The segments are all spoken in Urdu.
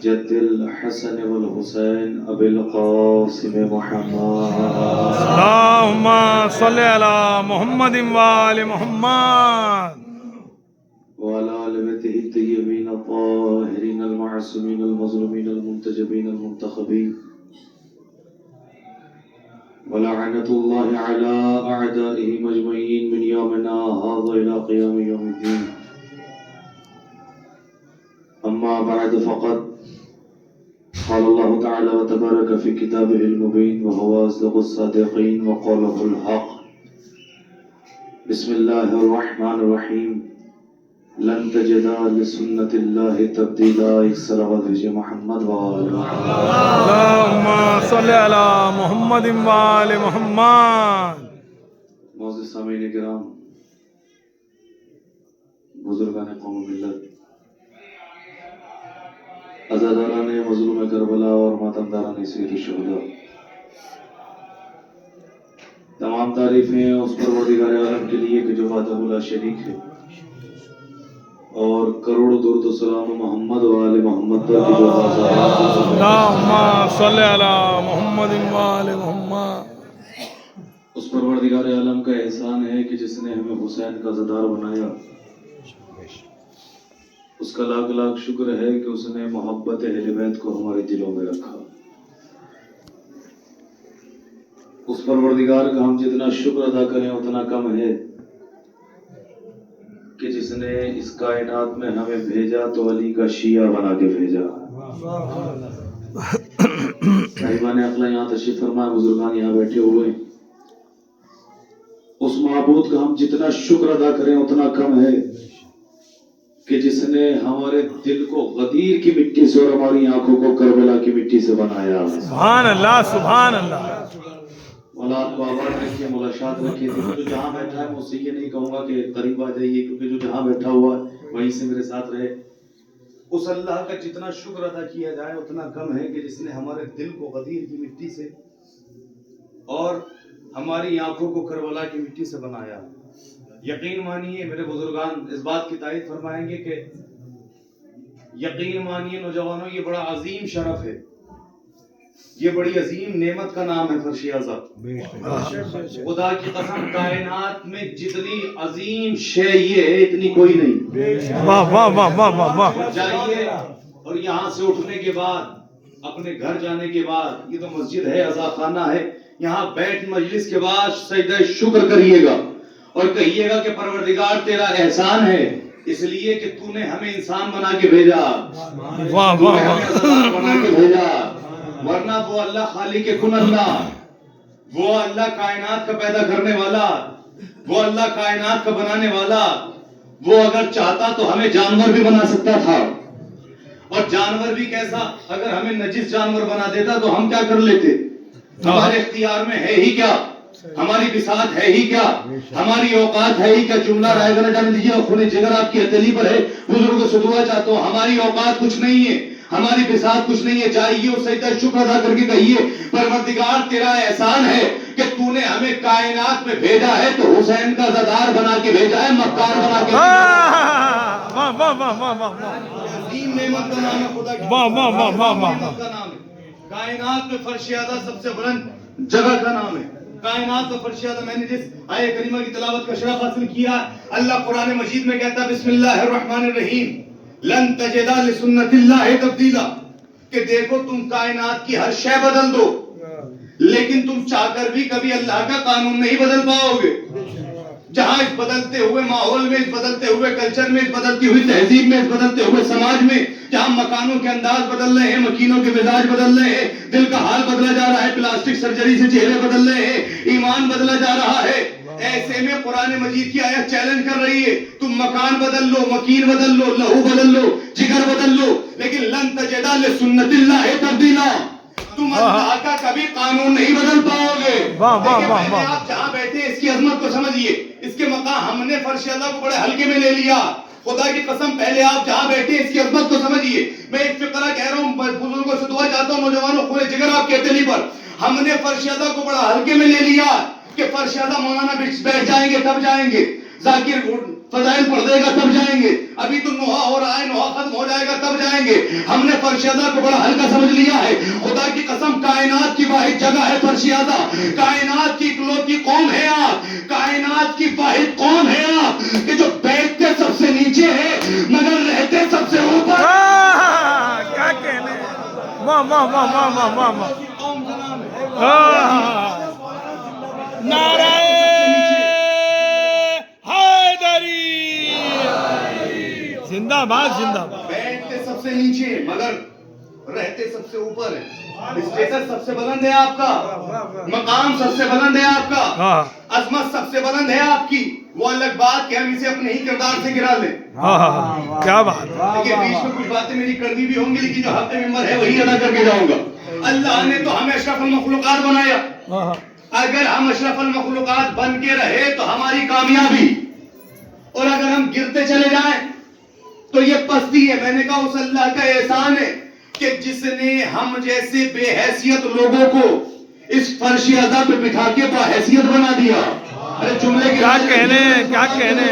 جد الحسن والحسین ابی القاسم محمد اللهم صل على محمد وآل محمد وعلى آل بیتہ الطیبین الطاہرین المعصومین المظلومین المنتجبین المنتخبین ولعنت اللہ علی اعدائهم اجمعین من یومنا هذا الى قیام یوم الدین. اما بعد فقد قال الله تعالى وتبارك في كتابه المبين وهو أصدق الصادقين وقوله الحق. بسم الله الرحمن الرحيم. لن تجد لسنة الله تبديلا. صلوات محمد وآل اللهم صل على محمد وآل محمد. معزز سامعین کرام، بزرگان قوم و ملت، عزاداران مظلوم کربلا اور ماتمداران سید الشہداء، تمام تعریفیں اس پروردگار عالم کے لیے کہ جو وحدہ لا شریک ہے، اور کروڑ درود و سلام محمد و آل محمد پر کی جو اللهم صل على محمد وآل محمد. اس پروردگار عالم کا احسان ہے کہ جس نے ہمیں حسین کا زدار بنایا. اس کا لاکھ لاکھ شکر ہے کہ اس نے محبت اہل بیت کو ہمارے دلوں میں رکھا. اس پروردگار کا ہم جتنا شکر ادا کریں اتنا کم ہے کہ جس نے اس کائنات میں ہمیں بھیجا تو علی کا شیعہ بنا کے بھیجا. صاحبان عقل یہاں تشریف فرما، بزرگان یہاں بیٹھے ہوئے، اس معبود کا ہم جتنا شکر ادا کریں اتنا کم ہے کہ جس نے ہمارے دل کو غدیر کی مٹی سے اور ہماری آنکھوں کو کربلا کی مٹی سے بنایا. سبحان اللہ سبحان اللہ. اولاد کو آباد رکھیے، ملاشات رکھیے. جو جہاں بیٹھا ہے میں اس سے یہ نہیں کہوں گا کہ قریب آ جائیے، کیونکہ جو جہاں بیٹھا ہوا ہے وہیں سے میرے ساتھ رہے. اس اللہ کا جتنا شکر ادا کیا جائے اتنا کم ہے کہ جس نے ہمارے دل کو غدیر کی مٹی سے اور ہماری آنکھوں کو کربلا کی مٹی سے بنایا. یقین مانیے میرے بزرگان اس بات کی تائید فرمائیں گے کہ یقین مانیے نوجوانوں، یہ بڑا عظیم شرف ہے، یہ بڑی عظیم نعمت کا نام ہے فرش اعظم. خدا کی قسم کائنات میں جتنی عظیم شے یہ ہے اتنی کوئی نہیں. واہ واہ واہ واہ واہ واہ. جائیے اور یہاں سے اٹھنے کے بعد اپنے گھر جانے کے بعد، یہ تو مسجد ہے، عزا خانہ ہے، یہاں بیٹھ مجلس کے بعد سجدہ شکر کریے گا اور کہیے گا کہ پروردگار تیرا احسان ہے اس لیے کہ تو نے ہمیں انسان بنا کے بھیجا، واہ تو نے واہ ہمیں عزادار بنا کے بھیجا. ورنہ وہ اللہ خالق کن اللہ، وہ اللہ کائنات کا پیدا کرنے والا، وہ اللہ کائنات کا بنانے والا، وہ اگر چاہتا تو ہمیں جانور بھی بنا سکتا تھا. اور جانور بھی کیسا، اگر ہمیں نجس جانور بنا دیتا تو ہم کیا کر لیتے؟ ہمارے اختیار میں ہے ہی کیا، ہماری بساط ہے ہی کیا، ہماری اوقات ہے ہی کیا. جملہ رائے گا نہ جانے دیجیے، اور خون جگر آپ کی ہتھیلی پر ہے، بزرگوں سے دعا چاہتا ہوں. ہماری اوقات کچھ نہیں ہے، ہماری بساط کچھ نہیں ہے. جائیے اور سجدہ شکر ادا کر کے کہیے پروردگار تیرا احسان ہے کہ تو نے ہمیں کائنات میں بھیجا ہے تو حسین کا زدار بنا کے بھیجا ہے، مکار بنا کے بھیجا ہے. واہ واہ واہ واہ واہ. عظیم نعمت کا نام ہے خدا کی. واہ واہ واہ واہ واہ. نعمت کا نام ہے. کائنات میں فرش اعظم سب سے بلند جگہ کا نام ہے. کائنات میں فرش اعظم، میں نے جس آیہ کریمہ کی تلاوت کا شرف حاصل کیا، اللہ قرآن مجید میں کہتا ہے بسم اللہ الرحمن الرحیم لن تجد لسنت اللہ تبدیلا، کہ دیکھو تم کائنات کی ہر شے بدل دو لیکن تم چاہ کر بھی کبھی اللہ کا قانون نہیں بدل پاؤ گے. جہاں اس بدلتے ہوئے ماحول میں، اس بدلتے ہوئے کلچر میں، اس بدلتی ہوئی تہذیب میں، اس بدلتے ہوئے سماج میں، جہاں مکانوں کے انداز بدل رہے ہیں، مکینوں کے مزاج بدل رہے ہیں، دل کا حال بدلا جا رہا ہے، پلاسٹک سرجری سے چہرے بدل رہے ہیں، ایمان بدلا جا رہا ہے، ایسے میں قرآن مجید کی آیت چیلنج کر رہی ہے تم مکان بدل لو، مکین بدل لو، لہو بدل لو، جگر بدل لو، لیکن لن تجد لسنت اللہ تبدیلا، تم اللہ کا کبھی قانون نہیں بدل پاؤ گے. لیکن آپ جہاں بیٹھے اس کی عظمت کو سمجھیے، اس کے مقام ہم نے فرش اللہ کو بڑے ہلکے میں لے لیا. خدا کی قسم پہلے آپ جہاں بیٹھے اس کی عظمت کو سمجھیے. میں ایک فقرہ کہہ رہا ہوں، بزرگوں سے دعا چاہتا ہوں، نوجوانوں خون جگر آپ کے ہتھیلی پر. ہم نے فرش اللہ کو بڑا ہلکے میں لے لیا کہ فرش اللہ مولانا بیٹھ جائیں گے تب جائیں گے، ذاکر فضائل پڑھ دے گا تب جائیں گے. ابھی تو نوحہ ہو رہا ہے، نوحہ ختم ہو جائے گا تب جائیں گے. ہم نے فرش اعضا کو بڑا ہلکا سمجھ لیا ہے. خدا کی قسم کائنات کی واحد جگہ ہے فرش اعضا. کائنات کی اکلوتی قوم ہے آپ, کائنات کی واحد قوم ہے آپ کہ جو بیٹھتے سب سے نیچے ہے مگر رہتے سب سے اوپر. کیا کہنے. واہ واہ واہ واہ واہ واہ واہ. قوم کا نام ہے. نعرہ حیدری زندہ باد زندہ باد. بیٹھتے سب سے نیچے مگر رہتے سب سے اوپر ہے. اسٹیٹس سب سے بلند ہے آپ کا, مقام سب سے بلند ہے آپ کا, عظمت سب سے بلند ہے آپ کی. وہ الگ بات کہ ہم اسے اپنے ہی کردار سے گرا لیں. کیا بات. دیکھیے بیچ میں کچھ باتیں میری کڑوی بھی ہوں گی لیکن جو حق ممبر ہے وہی ادا کر کے جاؤں گا. اللہ نے تو ہمیں اشرف المخلوقات بنایا. اگر ہم اشرف المخلوقات بن کے رہے تو ہماری کامیابی, اور اگر ہم گرتے چلے جائیں تو یہ پستی ہے. میں نے کہا اس اللہ کا احسان ہے کہ جس نے ہم جیسے بے حیثیت لوگوں کو اس فرش اعضا پہ بٹھا کے باحیثیت بنا دیا. ارے جملے کیا کہنے کیا کہنے.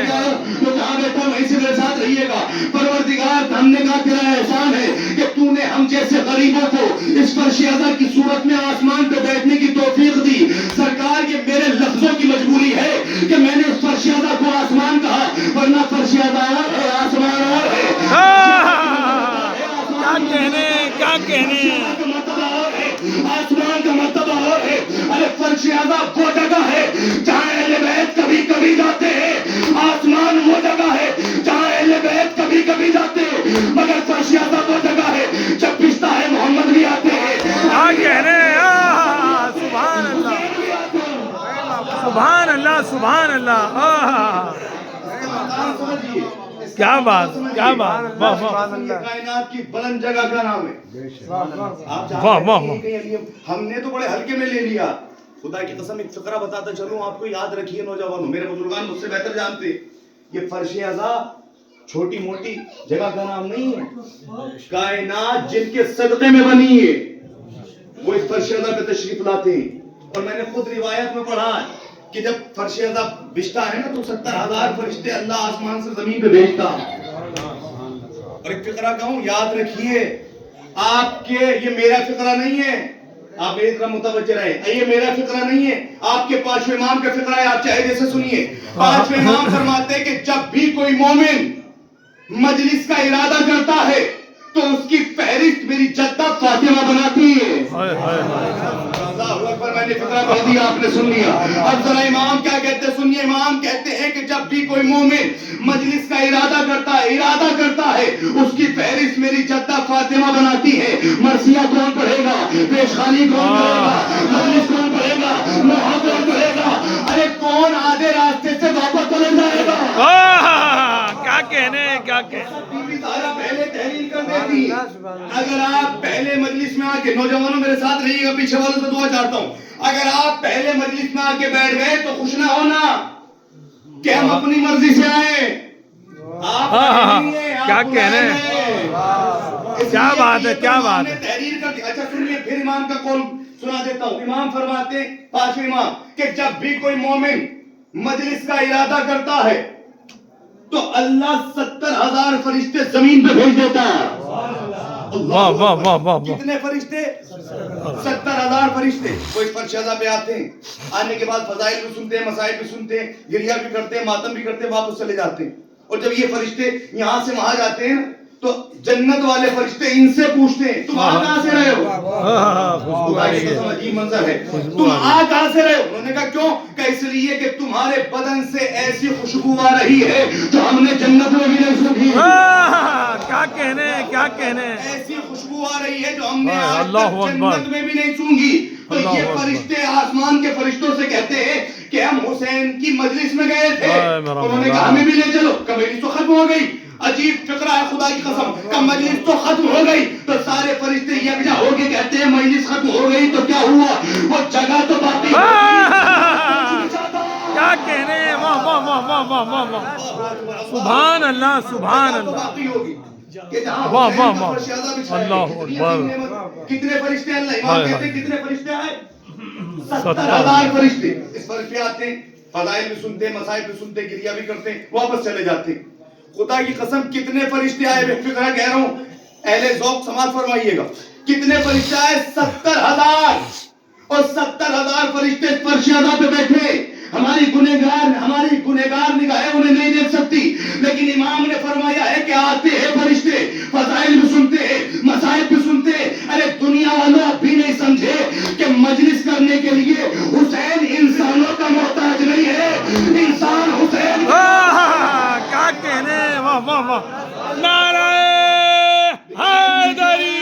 تو جہاں بیٹھا وہیں سے میرے ساتھ رہیے گا. پروردگار ہم نے کہا تیرا احسان ہے کہ تو نے ہم جیسے غریبوں کو اس فرش اعضا کی صورت میں آسمان پہ بیٹھنے کی توفیق دی. سرکار یہ میرے لفظوں کی مجبوری ہے کہ میں نے اس فرش اعضا کو آسمان کہا, ورنہ فرش اعضا اور ہے آسمان اور ہے. کیا کہنے کیا کہنے. آسمان کا مرتبہ اور ہے. ارے فرش اعضا وہ جگہ ہے جہاں اہل بیت کبھی کبھی جاتے ہیں. آسمان وہ جگہ ہے جہاں اہل بیت کبھی کبھی جاتے ہیں, مگر فرش اعضا وہ جگہ ہے جب پشتا ہے محمد بھی آتے ہیں. کیا کہنے. سبحان اللہ سبحان اللہ سبحان اللہ. کیا بات کیا بات. واہ واہ کائنات کی بلند جگہ کا نام ہے. واہ واہ. ہم نے تو بڑے ہلکے میں لے لیا. خدا کی قسم ایک فقرہ بتاتا چلوں آپ کو, یاد رکھیے نوجوانوں, میرے بزرگان مجھ سے بہتر جانتے, یہ فرش اعضا چھوٹی موٹی جگہ کا نام نہیں ہے. کائنات جن کے صدقے میں بنی ہے وہ اس فرش اعضا پہ تشریف لاتے ہیں. اور میں نے خود روایت میں پڑھا ہے کہ جب فرش اعضا بچتا ہے نا تو 70,000 فرشتے اللہ آسمان سے زمین پہ بھیجتا. اور ایک فقرہ کہوں, یاد رکھیے آپ کے, یہ میرا فقرہ نہیں ہے, آپ میری طرح متوجہ رہے, یہ میرا فقرہ نہیں ہے, آپ کے پانچویں امام کا فقرہ ہے. آپ چاہے جیسے سنیے. پانچویں امام فرماتے ہیں کہ جب بھی کوئی مومن مجلس کا ارادہ کرتا ہے تو اس کی فہرست میری جدہ فاطمہ بناتی ہے. اللہ اکبر. میں نے فقرہ کہہ دیا, آپ نے سن لیا. اب ذرا امام کیا کہتے ہیں سنیے. امام کہتے ہیں کہ جب بھی کوئی مومن مجلس کا ارادہ کرتا ہے اس کی فہرست میری جدہ فاطمہ بناتی ہے. مرثیہ کون پڑھے گا, پیشخانی کون پڑھے گا, مجلس کون پڑھے گا, نوحہ کون پڑھے گا. ارے کون آدھے راستے سے واپس چلے جائے گا. کیا کہنے کیا کہنے. پہلے تحریر کر دیتی. اگر آپ پہلے مجلس میں آ کے, نوجوانوں میرے ساتھ رہیے گا, پیچھے والوں سے دعا چاہتا ہوں, اگر آپ پہلے مجلس میں آ کے بیٹھ گئے تو خوش نہ ہونا کہ ہم اپنی مرضی سے آئے. کیا کہنے. کیا بات ہے کیا بات ہے. تحریر کر دی. اچھا سنیے پھر امام کا قول سنا دیتا ہوں. امام فرماتے پانچویں امام کہ جب بھی کوئی مومن مجلس کا ارادہ کرتا ہے تو اللہ 70,000 فرشتے زمین پہ بھیج دیتا ہے. واہ واہ واہ واہ. کتنے فرشتے؟ 70,000 فرشتے. وہ اس فرش اعضا پہ آتے ہیں, آنے کے بعد فضائل بھی سنتے ہیں, مسائل بھی سنتے ہیں, گریہ بھی کرتے ہیں, ماتم بھی کرتے ہیں, واپس چلے جاتے ہیں. اور جب یہ فرشتے یہاں سے وہاں جاتے ہیں تو جنت والے فرشتے ان سے پوچھتے ہیں تم آ کہاں سے رہے ہو. عجیب منظر ہے. تم آ کہاں سے رہے ہو. انہوں نے کہا کیوں, کہ اس لیے کہ تمہارے بدن سے ایسی خوشبو آ رہی ہے جو ہم نے جنت میں بھی نہیں سنی. کیا کہنے کیا کہنے. ایسی خوشبو آ رہی ہے جو ہم نے آج تک جنت میں بھی نہیں سونگی. تو یہ فرشتے آسمان کے فرشتوں سے کہتے ہیں کہ ہم حسین کی مجلس میں گئے تھے. انہوں نے کہا ہمیں بھی لے چلو. کہ مجلس تو ختم ہو گئی. عجیب فقرہ ہے خدا کی قسم. کہ مجلس تو ختم ہو گئی تو سارے فرشتے یکجا ہو کے کہتے ہیں مجلس ختم ہو گئی تو کیا ہوا, وہ جگہ تو باقی. کیا کہنے. واہ واہ واہ واہ واہ واہ. سبحان اللہ سبحان اللہ. واہ واہ واہ. اللہ اکبر. کتنے فرشتے اللہ امام کہتے ہیں کتنے فرشتے آئے 70,000 فرشتے. اس فرشتے آتے ہیں, فضائل بھی سنتے ہیں, مسائل بھی سنتے ہیں, گریہ بھی کرتے ہیں, واپس چلے جاتے ہیں. خدا کی قسم کتنے فرشتے آئے، بے فکرہ کہہ رہا ہوں، اہل ذوق سماعت فرمائیے گا، کتنے فرشتے آئے؟ 70,000، اور 70,000 فرشتے فرش اعلیٰ پہ بیٹھے. ہماری گنہگار نگاہیں انہیں نہیں دیکھ سکتی، لیکن امام نے فرمایا ہے کہ آتے ہیں فرشتے، فضائل بھی سنتے ہیں، مصائب بھی سنتے ہیں. ارے دنیا والوں اب بھی نہیں سمجھے کہ مجلس کرنے کے لیے حسین انسانوں کا محتاج نہیں ہے، انسان حسین کیا کہنے. واہ واہ واہ، نعرہ حیدری،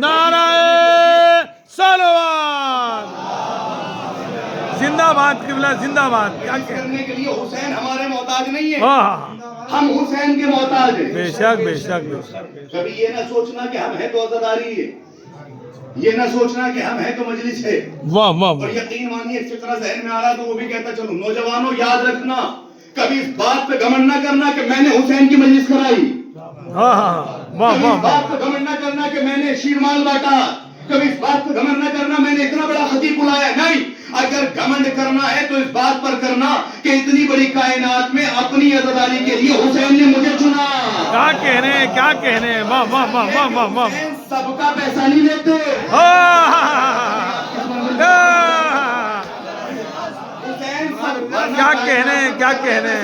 نعرہ صلوات، زندہ باد قبلہ، زندہ باد. کیا کرنے کے لیے حسین ہمارے محتاج نہیں ہے، واہ، ہم حسین کے محتاج ہیں. بے شک بے شک بے شک. کبھی یہ نہ سوچنا کہ ہم ہیں تو عزاداری ہے، یہ نہ سوچنا کہ ہم ہیں تو مجلس ہے. واہ واہ اور واہ. یقین مانیے ایک فکرہ ذہن میں آ رہا تو وہ بھی کہتا چلو نوجوانوں یاد رکھنا، کبھی اس بات پہ گھمنڈ نہ کرنا کہ میں نے حسین کی مجلس کرائی، ہاں ہاں، واہ کبھی واہ اس واہ. بات پہ گھمنڈ نہ کرنا کہ میں نے شیرمال بانٹا، کبھی اس بات پہ گھمنڈ نہ کرنا میں نے اتنا بڑا خطیب بلایا. نہیں، اگر گھمنڈ کرنا ہے تو اس بات پر کرنا کہ اتنی بڑی کائنات میں اپنی عزاداری کے لیے حسین نے مجھے چنا. کیا کہنے، کیا کہنے. واہ واہ واہ واہ واہ واہ. حسین سب کا پیسہ نہیں لیتے، حسین سب کا کیا کہنے، کیا کہنے.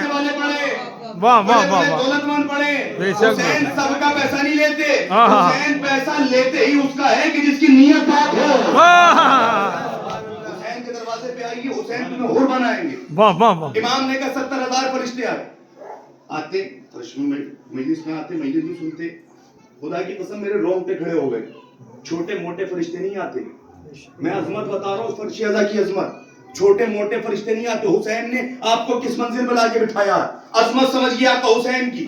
واہ واہ واہ واہ. دولت مند پڑے، بے شک. حسین سب کا پیسہ نہیں لیتے، ہاں ہاں. حسین پیسہ لیتے ہی اس کا ہے کہ جس کی نیت پاک ہو. واہ حسین کے دروازے پہ آئیے، حسین تمہیں حور بنائیں گے. واہ واہ واہ. امام نے کہا 70,000 فرشتے آتے فرش میں مجلس میں آتے، مجلس بھی سنتے. خدا کی قسم میرے رونگٹے کھڑے ہو گئے. چھوٹے موٹے فرشتے نہیں آتے، میں عظمت بتا رہا ہوں فرش اعلیٰ کی عظمت. چھوٹے موٹے فرشتے نہیں آتے. حسین نے آپ کو کس منزل پہ لا کے بٹھایا، عظمت سمجھیے آپ کا حسین کی.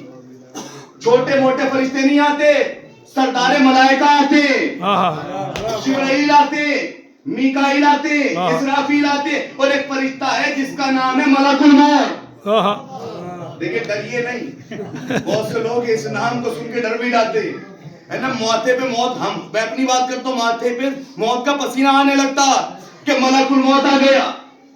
چھوٹے موٹے فرشتے نہیں آتے، سردار ملائکہ آتے، جبرائیل آتے، میکائیل آتے، اسرافیل آتے، اور ایک فرشتہ ہے جس کا نام ہے ملک الموت. دیکھیں ڈریے نہیں، بہت سے لوگ اس نام کو سن کے ڈر بھی جاتے ہے نا. ماتھے پہ موت، میں اپنی بات کرتا ہوں، ماتھے پہ موت کا پسینہ آنے لگتا کہ ملک الموت آ گیا.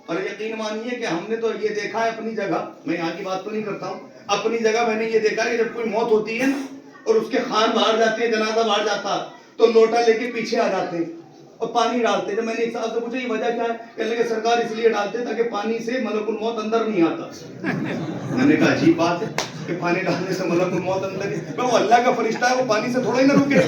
اور یقین مانیے کہ ہم نے تو یہ دیکھا ہے اپنی جگہ، میں یہاں کی بات تو نہیں کرتا ہوں، اپنی جگہ میں نے یہ دیکھا ہے کہ جب کوئی موت ہوتی ہے اور اس کے خان باہر جاتے ہیں، جنازہ باہر جاتا تو لوٹا لے کے پیچھے آ جاتے ہیں اور پانی ڈالتے. جب میں نے ایک صاحب سے پوچھا یہ وجہ کیا ہے، کہنے لگے سرکار اس لیے ڈالتے تاکہ پانی سے ملک الموت اندر نہیں آتا. میں نے کہا عجیب بات ہے کہ پانی ڈالنے سے ملک الموت اندر نہیں، وہ اللہ کا فرشتہ ہے، وہ پانی سے تھوڑا ہی نہ رکے.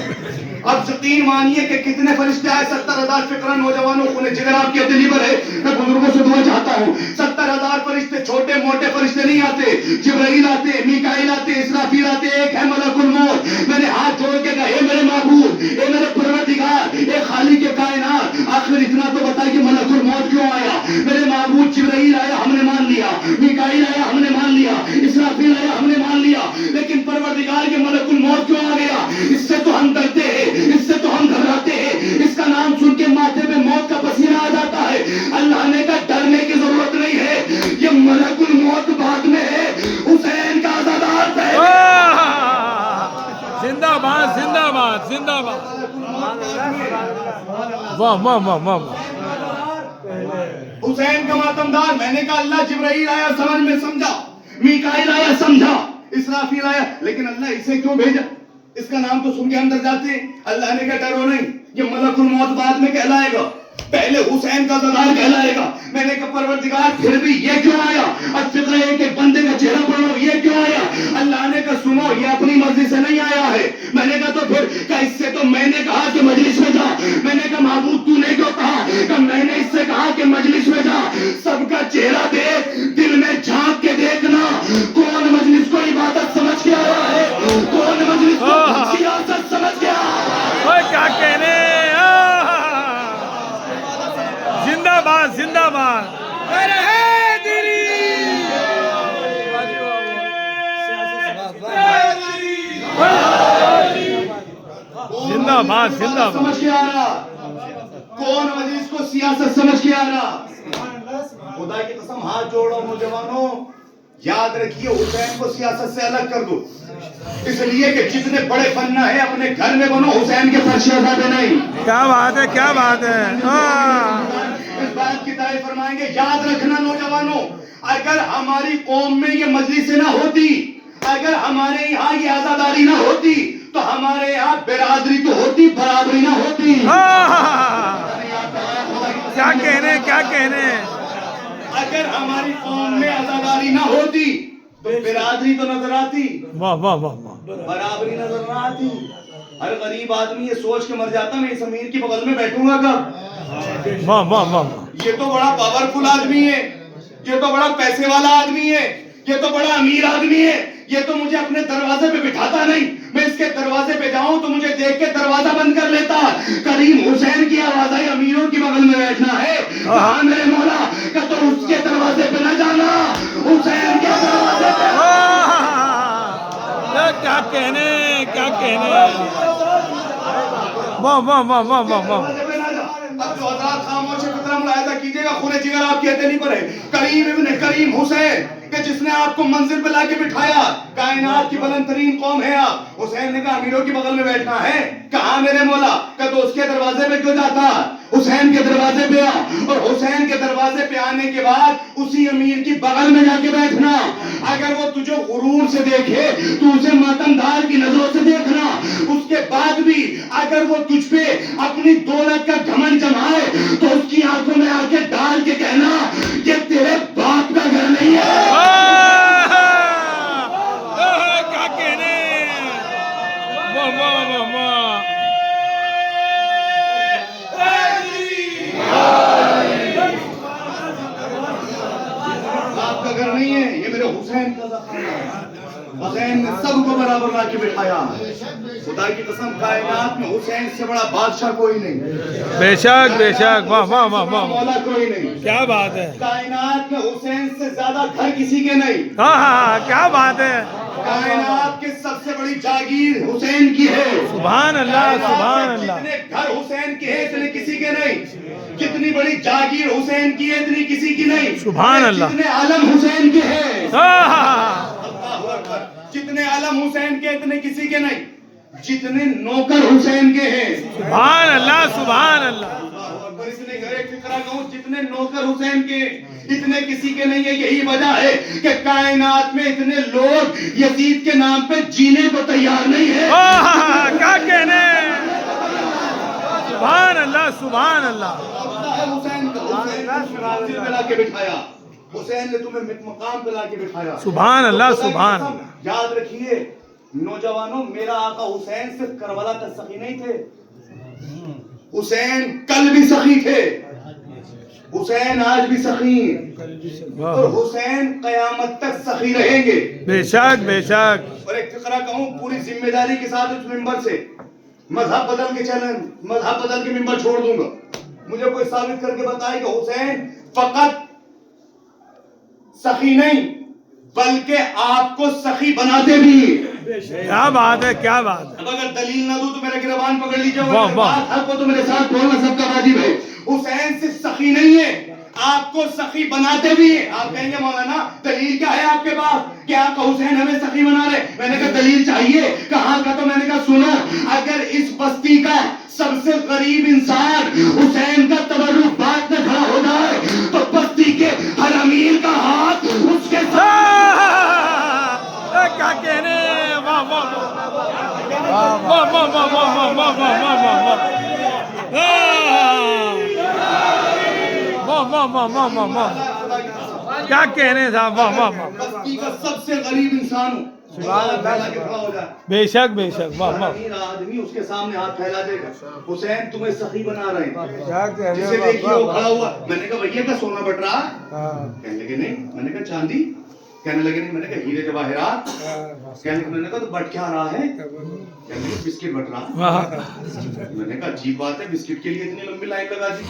اب یقین مانیے کہ کتنے فرشتے آئے، 70,000 فکرہ نوجوانوں خون جگر آپ کی دلی پر ہے، میں بزرگوں سے دعا چاہتا ہوں. 70,000 فرشتے، چھوٹے موٹے فرشتے نہیں آتے. جبرائیل آتے، میکائیل آتے، اسرافیل آتے، ایک ہے ملک الموت. میں نے ہاتھ جوڑ کے کہا اے میرے معبود، اے میرے پروردگار، اے خالق کائنات، آخر اتنا تو بتا کہ ملک الموت کیوں آیا. میرے معبود جبرائیل آیا ہم نے مان لیا، میکائیل آیا ہم نے مان لیا، اسرافیل آیا ہم نے مان لیا، لیکن پروردگار کے ملک الموت کیوں آ گیا؟ اس سے تو ہم ڈرتے ہیں، اس سے تو ہم گھبراتے ہیں، اس کا نام سن کے ماتھے پہ موت کا پسینہ آ جاتا ہے. اللہ نے کہا ڈرنے کی ضرورت نہیں ہے، یہ ملک الموت بعد میں ہے، حسین کا عزادار پہلے. زندہ باد، زندہ باد، زندہ باد. واہ واہ واہ واہ. حسین کا ماتمدار. میں نے کہا اللہ جبرائیل آیا سمجھ میں سمجھا، میکائیل آیا سمجھا، اسرافیل آیا، لیکن اللہ اسے کیوں بھیجا؟ اس کا نام تو سن کے اندر جاتے. اللہ نے کہا ڈرو نہیں، یہ ملک الموت بعد میں کہلائے گا، پہلے حسین کا عزادار کہلائے گا. میں نے کہا پروردگار پھر بھی یہ کیوں آیا؟ اب فکر ہے کہ بندے کا چہرہ پڑھو، یہ کیوں آیا؟ اللہ نے کہا سنو یہ اپنی مرضی سے نہیں آیا ہے. میں نے کہا تو پھر کہ اس سے تو میں نے کہا کہ مجلس میں جا. میں نے کہا معبود تو نے کیوں کہا؟ کہ میں نے اس سے کہا کہ مجلس میں جا، سب کا چہرہ دیکھ، دل میں جھانک کے دیکھنا کون مجلس کو عبادت سمجھ کے آیا ہے، کون مجلس کو سیاست سمجھ کے آیا ہے. کیا کہنے. زندہ باد، زندہ باد. زندہ باد، زندہ باد. سمجھ کے آ رہا کون مجلس کو سیاست سمجھ کے آ رہا. خدا کی قسم ہاتھ جوڑو نوجوانوں، یاد رکھیے حسین کو سیاست سے الگ کر دو، اس لیے کہ جتنے بڑے بننا ہے اپنے گھر میں بنو، حسین کے فرش اعلیٰ نہیں. کیا بات ہے، کیا بات ہے. اس بات کی تعریف فرمائیں گے. یاد رکھنا نوجوانوں، اگر ہماری قوم میں یہ مجلسیں نہ ہوتی، اگر ہمارے یہاں یہ عزاداری نہ ہوتی، تو ہمارے یہاں برادری تو ہوتی، برابری نہ ہوتی۔ کیا کہنے، کیا کہنے۔ اگر ہماری قوم میں عزاداری نہ ہوتی تو برادری تو نظر آتی، واہ واہ واہ واہ، برابری نظر نہ آتی۔ ہر غریب آدمی یہ سوچ کے مر جاتا میں اس امیر کی بغل میں بیٹھوں گا کب۔ واہ واہ واہ، یہ تو بڑا پاورفل آدمی ہے، یہ تو بڑا پیسے والا آدمی ہے، یہ تو بڑا امیر آدمی ہے، یہ تو مجھے اپنے دروازے پہ بٹھاتا نہیں، میں اس کے دروازے پہ جاؤں تو مجھے دیکھ کے دروازہ بند کر لیتا۔ کریم حسین کی آواز آئی، امیروں کی بغل میں بیٹھنا ہے، کہاں میرے مولا کہ تو اس کے دروازے پہ نہ جانا، حسین کے دروازے پہ۔ کیا کہنے، کیا کہنے، واہ واہ واہ واہ واہ واہ۔ اب جو حضرات خاموش ہے فطرہ ملاحظہ کیجئے گا، خون جگر آپ کہتے نہیں پڑے، کریم ابن کریم حسین کہ جس نے آپ کو منزل پہ لا کے بٹھایا، کائنات کی بلند ترین قوم ہے آپ، حسین نے کہا امیروں کی بغل میں بیٹھنا ہے، کہاں میرے مولا کہ تو اس کے دروازے پہ کیوں جاتا، حسین کے دروازے پہ آ، اور حسین کے دروازے پہ آنے کے بعد اسی امیر کی بغل میں جا کے بیٹھنا۔ اگر وہ تجھے غرور سے دیکھے تو اسے ماتمدار کی نظروں سے دیکھنا، اس کے بعد بھی اگر وہ تجھ پہ اپنی دولت کا گھمنڈ جمائے تو اس کی آنکھوں میں آ کے ڈال کے کہنا یہ تیرے باپ کا گھر نہیں ہے۔ کیا کہنے، واہ واہ واہ واہ۔ آپ کا گھر نہیں ہے، یہ میرے حسین کا خانہ ہے۔ حسین نے سب کو برابر لا کے بٹھایا۔ خدا کی قسم کائنات میں حسین سے بڑا بادشاہ کوئی نہیں، بے شک بے شک، واہ واہ واہ واہ، مولا کوئی نہیں، کیا بات ہے۔ کائنات میں حسین سے زیادہ گھر کسی کے نہیں، ہاں ہاں، کیا بات ہے۔ کائنات کی سب سے بڑی جاگیر حسین کی ہے۔ سبحان اللہ، سبحان اللہ۔ جتنے گھر حسین کے ہیں اتنے کسی کے نہیں، جتنی بڑی جاگیر حسین کی ہے اتنی کسی کی نہیں، سبحان اللہ۔ جتنے عالم حسین کے ہیں، ہاں، جتنے علم حسین کے اتنے کسی کے نہیں، جتنے نوکر حسین کے ہیں، سبحان اللہ، سبحان اللہ۔ اس لیے گھر ایک فکرہ کہوں، جتنے نوکر حسین کے اتنے کسی کے نہیں ہے۔ یہی وجہ ہے کہ کائنات میں اتنے لوگ یزید کے نام پہ جینے کو تیار نہیں ہے۔ کیا کہنے، سبحان اللہ، سبحان اللہ۔ حسین کا، حسین نے منزل پہ لا کے بٹھایا، حسین نے تمہیں مقام پہ لا کے بٹھایا۔ سبحان اللہ، سبحان اللہ۔ یاد رکھیے نوجوانوں، میرا آقا حسین صرف کربلا تک سخی نہیں تھے، حسین کل بھی سخی تھے، حسین آج بھی سخی ہیں، اور حسین قیامت تک سخی رہیں گے۔ بے شک بے شک۔ اور ایک فقرہ کہوں پوری ذمہ داری کے ساتھ اس ممبر سے، مذہب بدل کے چلیں، مذہب بدل کے ممبر چھوڑ دوں گا، مجھے کوئی ثابت کر کے بتائے کہ حسین فقط سخی نہیں بلکہ آپ کو سخی بناتے بھی۔ کیا بات ہے، کیا بات ہے۔ اب اگر دلیل نہ دوں تو میرا گریبان پکڑ لیجیے، واہ واہ۔ حق کو تو میرے ساتھ بولنا سب کا واجب ہے۔ حسین صرف سخی نہیں ہے، آپ کو سخی بناتے بھی ہیں۔ آپ کہیں گے مولانا دلیل کیا ہے آپ کے پاس کہ آپ کا حسین ہمیں سخی بنا رہے؟ میں نے کہا دلیل چاہیے، کہاں کا؟ تو میں نے کہا سنو، اگر اس بستی کا سب سے غریب انسان حسین کا تبرک بات میں کھڑا ہو جائے تو بستی کے ہر امیر کا ہاتھ اس کے کیا کہنے، واہ واہ واہ واہ واہ واہ واہ واہ واہ واہ واہ، کیا کہنے صاحب، واہ واہ واہ۔ بستی کا سب سے غریب انسان ہوں، بے شک بے شک، واہ واہ۔ امیر آدمی اس کے سامنے ہاتھ پھیلا دے گا، حسین تمہیں سخی بنا رہے ہیں، جسے دیکھیے وہ کھڑا ہوا۔ میں نے کہا بھیا کا سونا بٹ رہا؟ کہنے لگے نہیں۔ میں نے کہا چاندی؟ کہنے لگے نہیں۔ میں نے کہا ہیرے جواہرات؟ کہنے لگے میں نے کہا تو بٹ کیا رہا ہے؟ کہنے لگے بسکٹ بٹ رہا۔ میں نے کہا عجیب بات ہے، بسکٹ کے لیے اتنی لمبی لائن لگا دی۔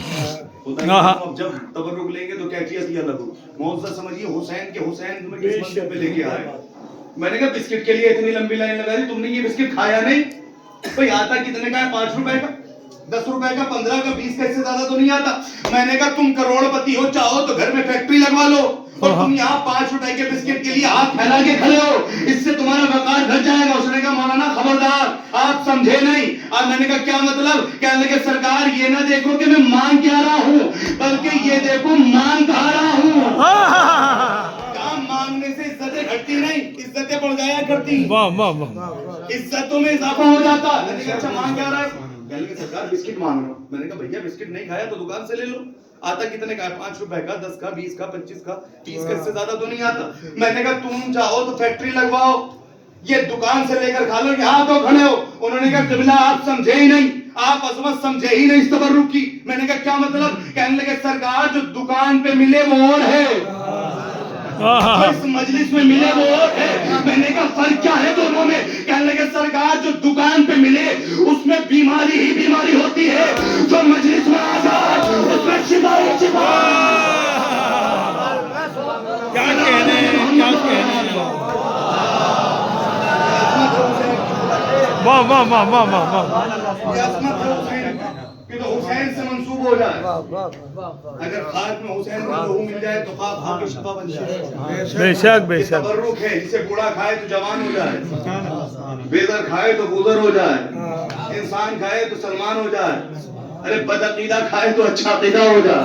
اب جب تبرک لیں گے تو کیفیت یہ الگ ہو۔ معزز سمجھیے حسین کے حسین تمہیں کس منزل پہ لے کے آئے۔ میں نے کہا بسکٹ کے لیے اتنی لمبی لائن لگا دی، تم نے یہ بسکٹ کھایا نہیں؟ بھئی آتا کتنے کا ہے؟ 5 روپے کا، 10 روپے کا، 15 کا، 20 کا، اس سے زیادہ تو نہیں آتا۔ میں نے کہا تم کروڑ پتی ہو، چاہو تو گھر میں فیکٹری لگوا لو، اور تم یہاں 5 روپے کے بسکٹ کے لیے ہاتھ پھیلا کے کھڑے ہو، اس سے تمہارا وقار گھٹ جائے گا۔ اس نے کہا مولانا خبردار، آپ سمجھے نہیں۔ اور میں نے کہا کیا مطلب؟ کہنے لگے سرکار یہ نہ دیکھو کہ میں مانگ کیا رہا ہوں، بلکہ یہ دیکھو مان کہا رہا ہوں۔ واہ واہ واہ عزتوں میں اضافہ ہو جاتا. میں نے کہا اچھا مانگ کیا رہا ہے؟ کہنے لگے سرکار بسکٹ مانگ رہا ہوں. میں نے کہا بھیا بسکٹ نہیں کھایا تو دکان سے لے لو. آتا کتنے کا ہے؟ 5 روپے کا، 10 کا، 20 کا، 25 کا، 30 کا، اس سے زیادہ تو نہیں آتا. میں نے کہا تم چاہو تو فیکٹری لگواؤ، یہ دکان سے لے کر کھا لو. یہاں تو کھڑے ہو. انہوں نے کہا قبلہ آپ سمجھے ہی نہیں، آپ عظمت سمجھے ہی نہیں اس تبرک کی. میں نے کہا کیا مطلب؟ کہنے لگے سرکار جو دکان پہ ملے وہ اور ہے، اس مجلس میں ملے وہ اور ہے. میں نے کہا فرق کیا ہے دونوں میں؟ کہنے لگے سرکار جو دکان پہ ملے اس میں بیماری ہی بیماری ہوتی ہے، جو مجلس میں آزاد اس میں شفا ہی شفا. کیا کہنے ہیں، کیا کہنے ہیں. واہ واہ واہ واہ واہ واہ. یہ عظمت ہے حسین کہ تو حسین سے منسوب ہو جائے. اگر خاک میں حسین کا لہو مل جائے تو خاک خاک کی شفا بن جائے. بے شک بے یہ شک. تبرک ہے، جسے بوڑھا کھائے تو جوان ہو جائے، بیدر کھائے تو بودر ہو جائے، انسان کھائے تو سلمان ہو جائے، ارے بدعقیدہ کھائے تو اچھا عقیدہ ہو جائے.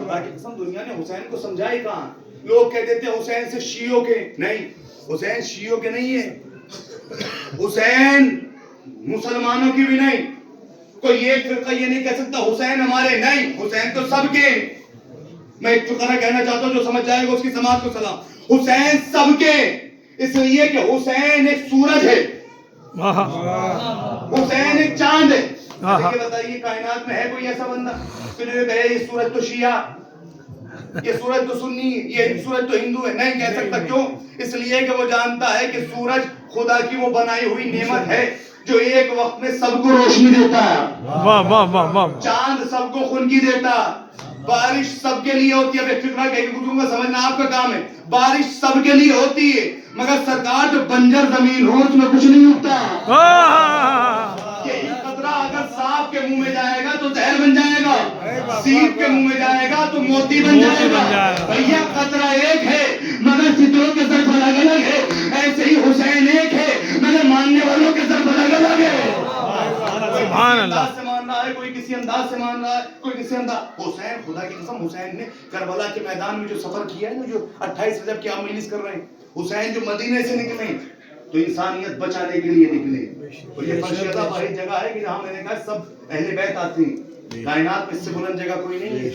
باقی قسم دنیا نے حسین کو سمجھائی کہاں؟ لوگ کہتے تھے حسین سے شیعوں کے نہیں، حسین شیعوں کے نہیں ہے، حسین مسلمانوں کی بھی نہیں. کوئی ایک فرقہ یہ نہیں کہہ سکتا حسین ہمارے نہیں، حسین تو سب کے. میں ایک فقرہ کہنا چاہتا ہوں جو سمجھ جائے گا اس کی سماعت کو سلام. حسین سب کے، اس لیے کہ حسین ایک سورج ہے، حسین ایک چاند ہے. یہ بتائیے کائنات میں ہے کوئی ایسا بندہ کہ جو یہ کہے یہ سورج تو شیعہ، یہ سورج تو سنی، یہ سورج تو ہندو ہے؟ نہیں کہہ سکتا. کیوں؟ اس لیے کہ وہ جانتا ہے کہ سورج خدا کی وہ بنائی ہوئی نعمت ہے جو ایک وقت میں سب کو روشنی دیتا ہے. واہ واہ واہ واہ. چاند سب کو خنکی دیتا، بارش سب کے لیے ہوتی ہے. ایک فکرہ کہہ کے گزروں گا، سمجھنا آپ کا کام ہے. بارش سب کے لیے ہوتی ہے مگر سرکار جو بنجر زمین ہو اس میں کچھ نہیں اگتا. یہی قطرہ اگر سانپ کے منہ میں جائے گا تو زہر بن جائے گا، سیب کے منہ میں جائے گا تو موتی بن جائے گا. بھیا قطرہ ایک ہے مگر ستروں کے ظرف الگ الگ ہے. ایسے ہی حسین ایک ہے مگر ماننے والوں کے ظرف الگ الگ ہے. سبحان اللہ. سے مان رہا ہے، کوئی کسی انداز سے مان رہا ہے، کوئی کسی انداز. حسین خدا کی قسم حسین نے کربلا کے میدان میں جو سفر کیا ہے نا، جو 28 رجب کی آپ مجلس کر رہے ہیں، حسین جو مدینے سے نکلے تو انسانیت بچانے کے لیے نکلے. اور یہ فرشیدہ واحد جگہ ہے کہ جہاں میں نے کہا سب اہل بیت آتے ہیں. کائنات میں اس سے بلند جگہ کوئی نہیں ہے،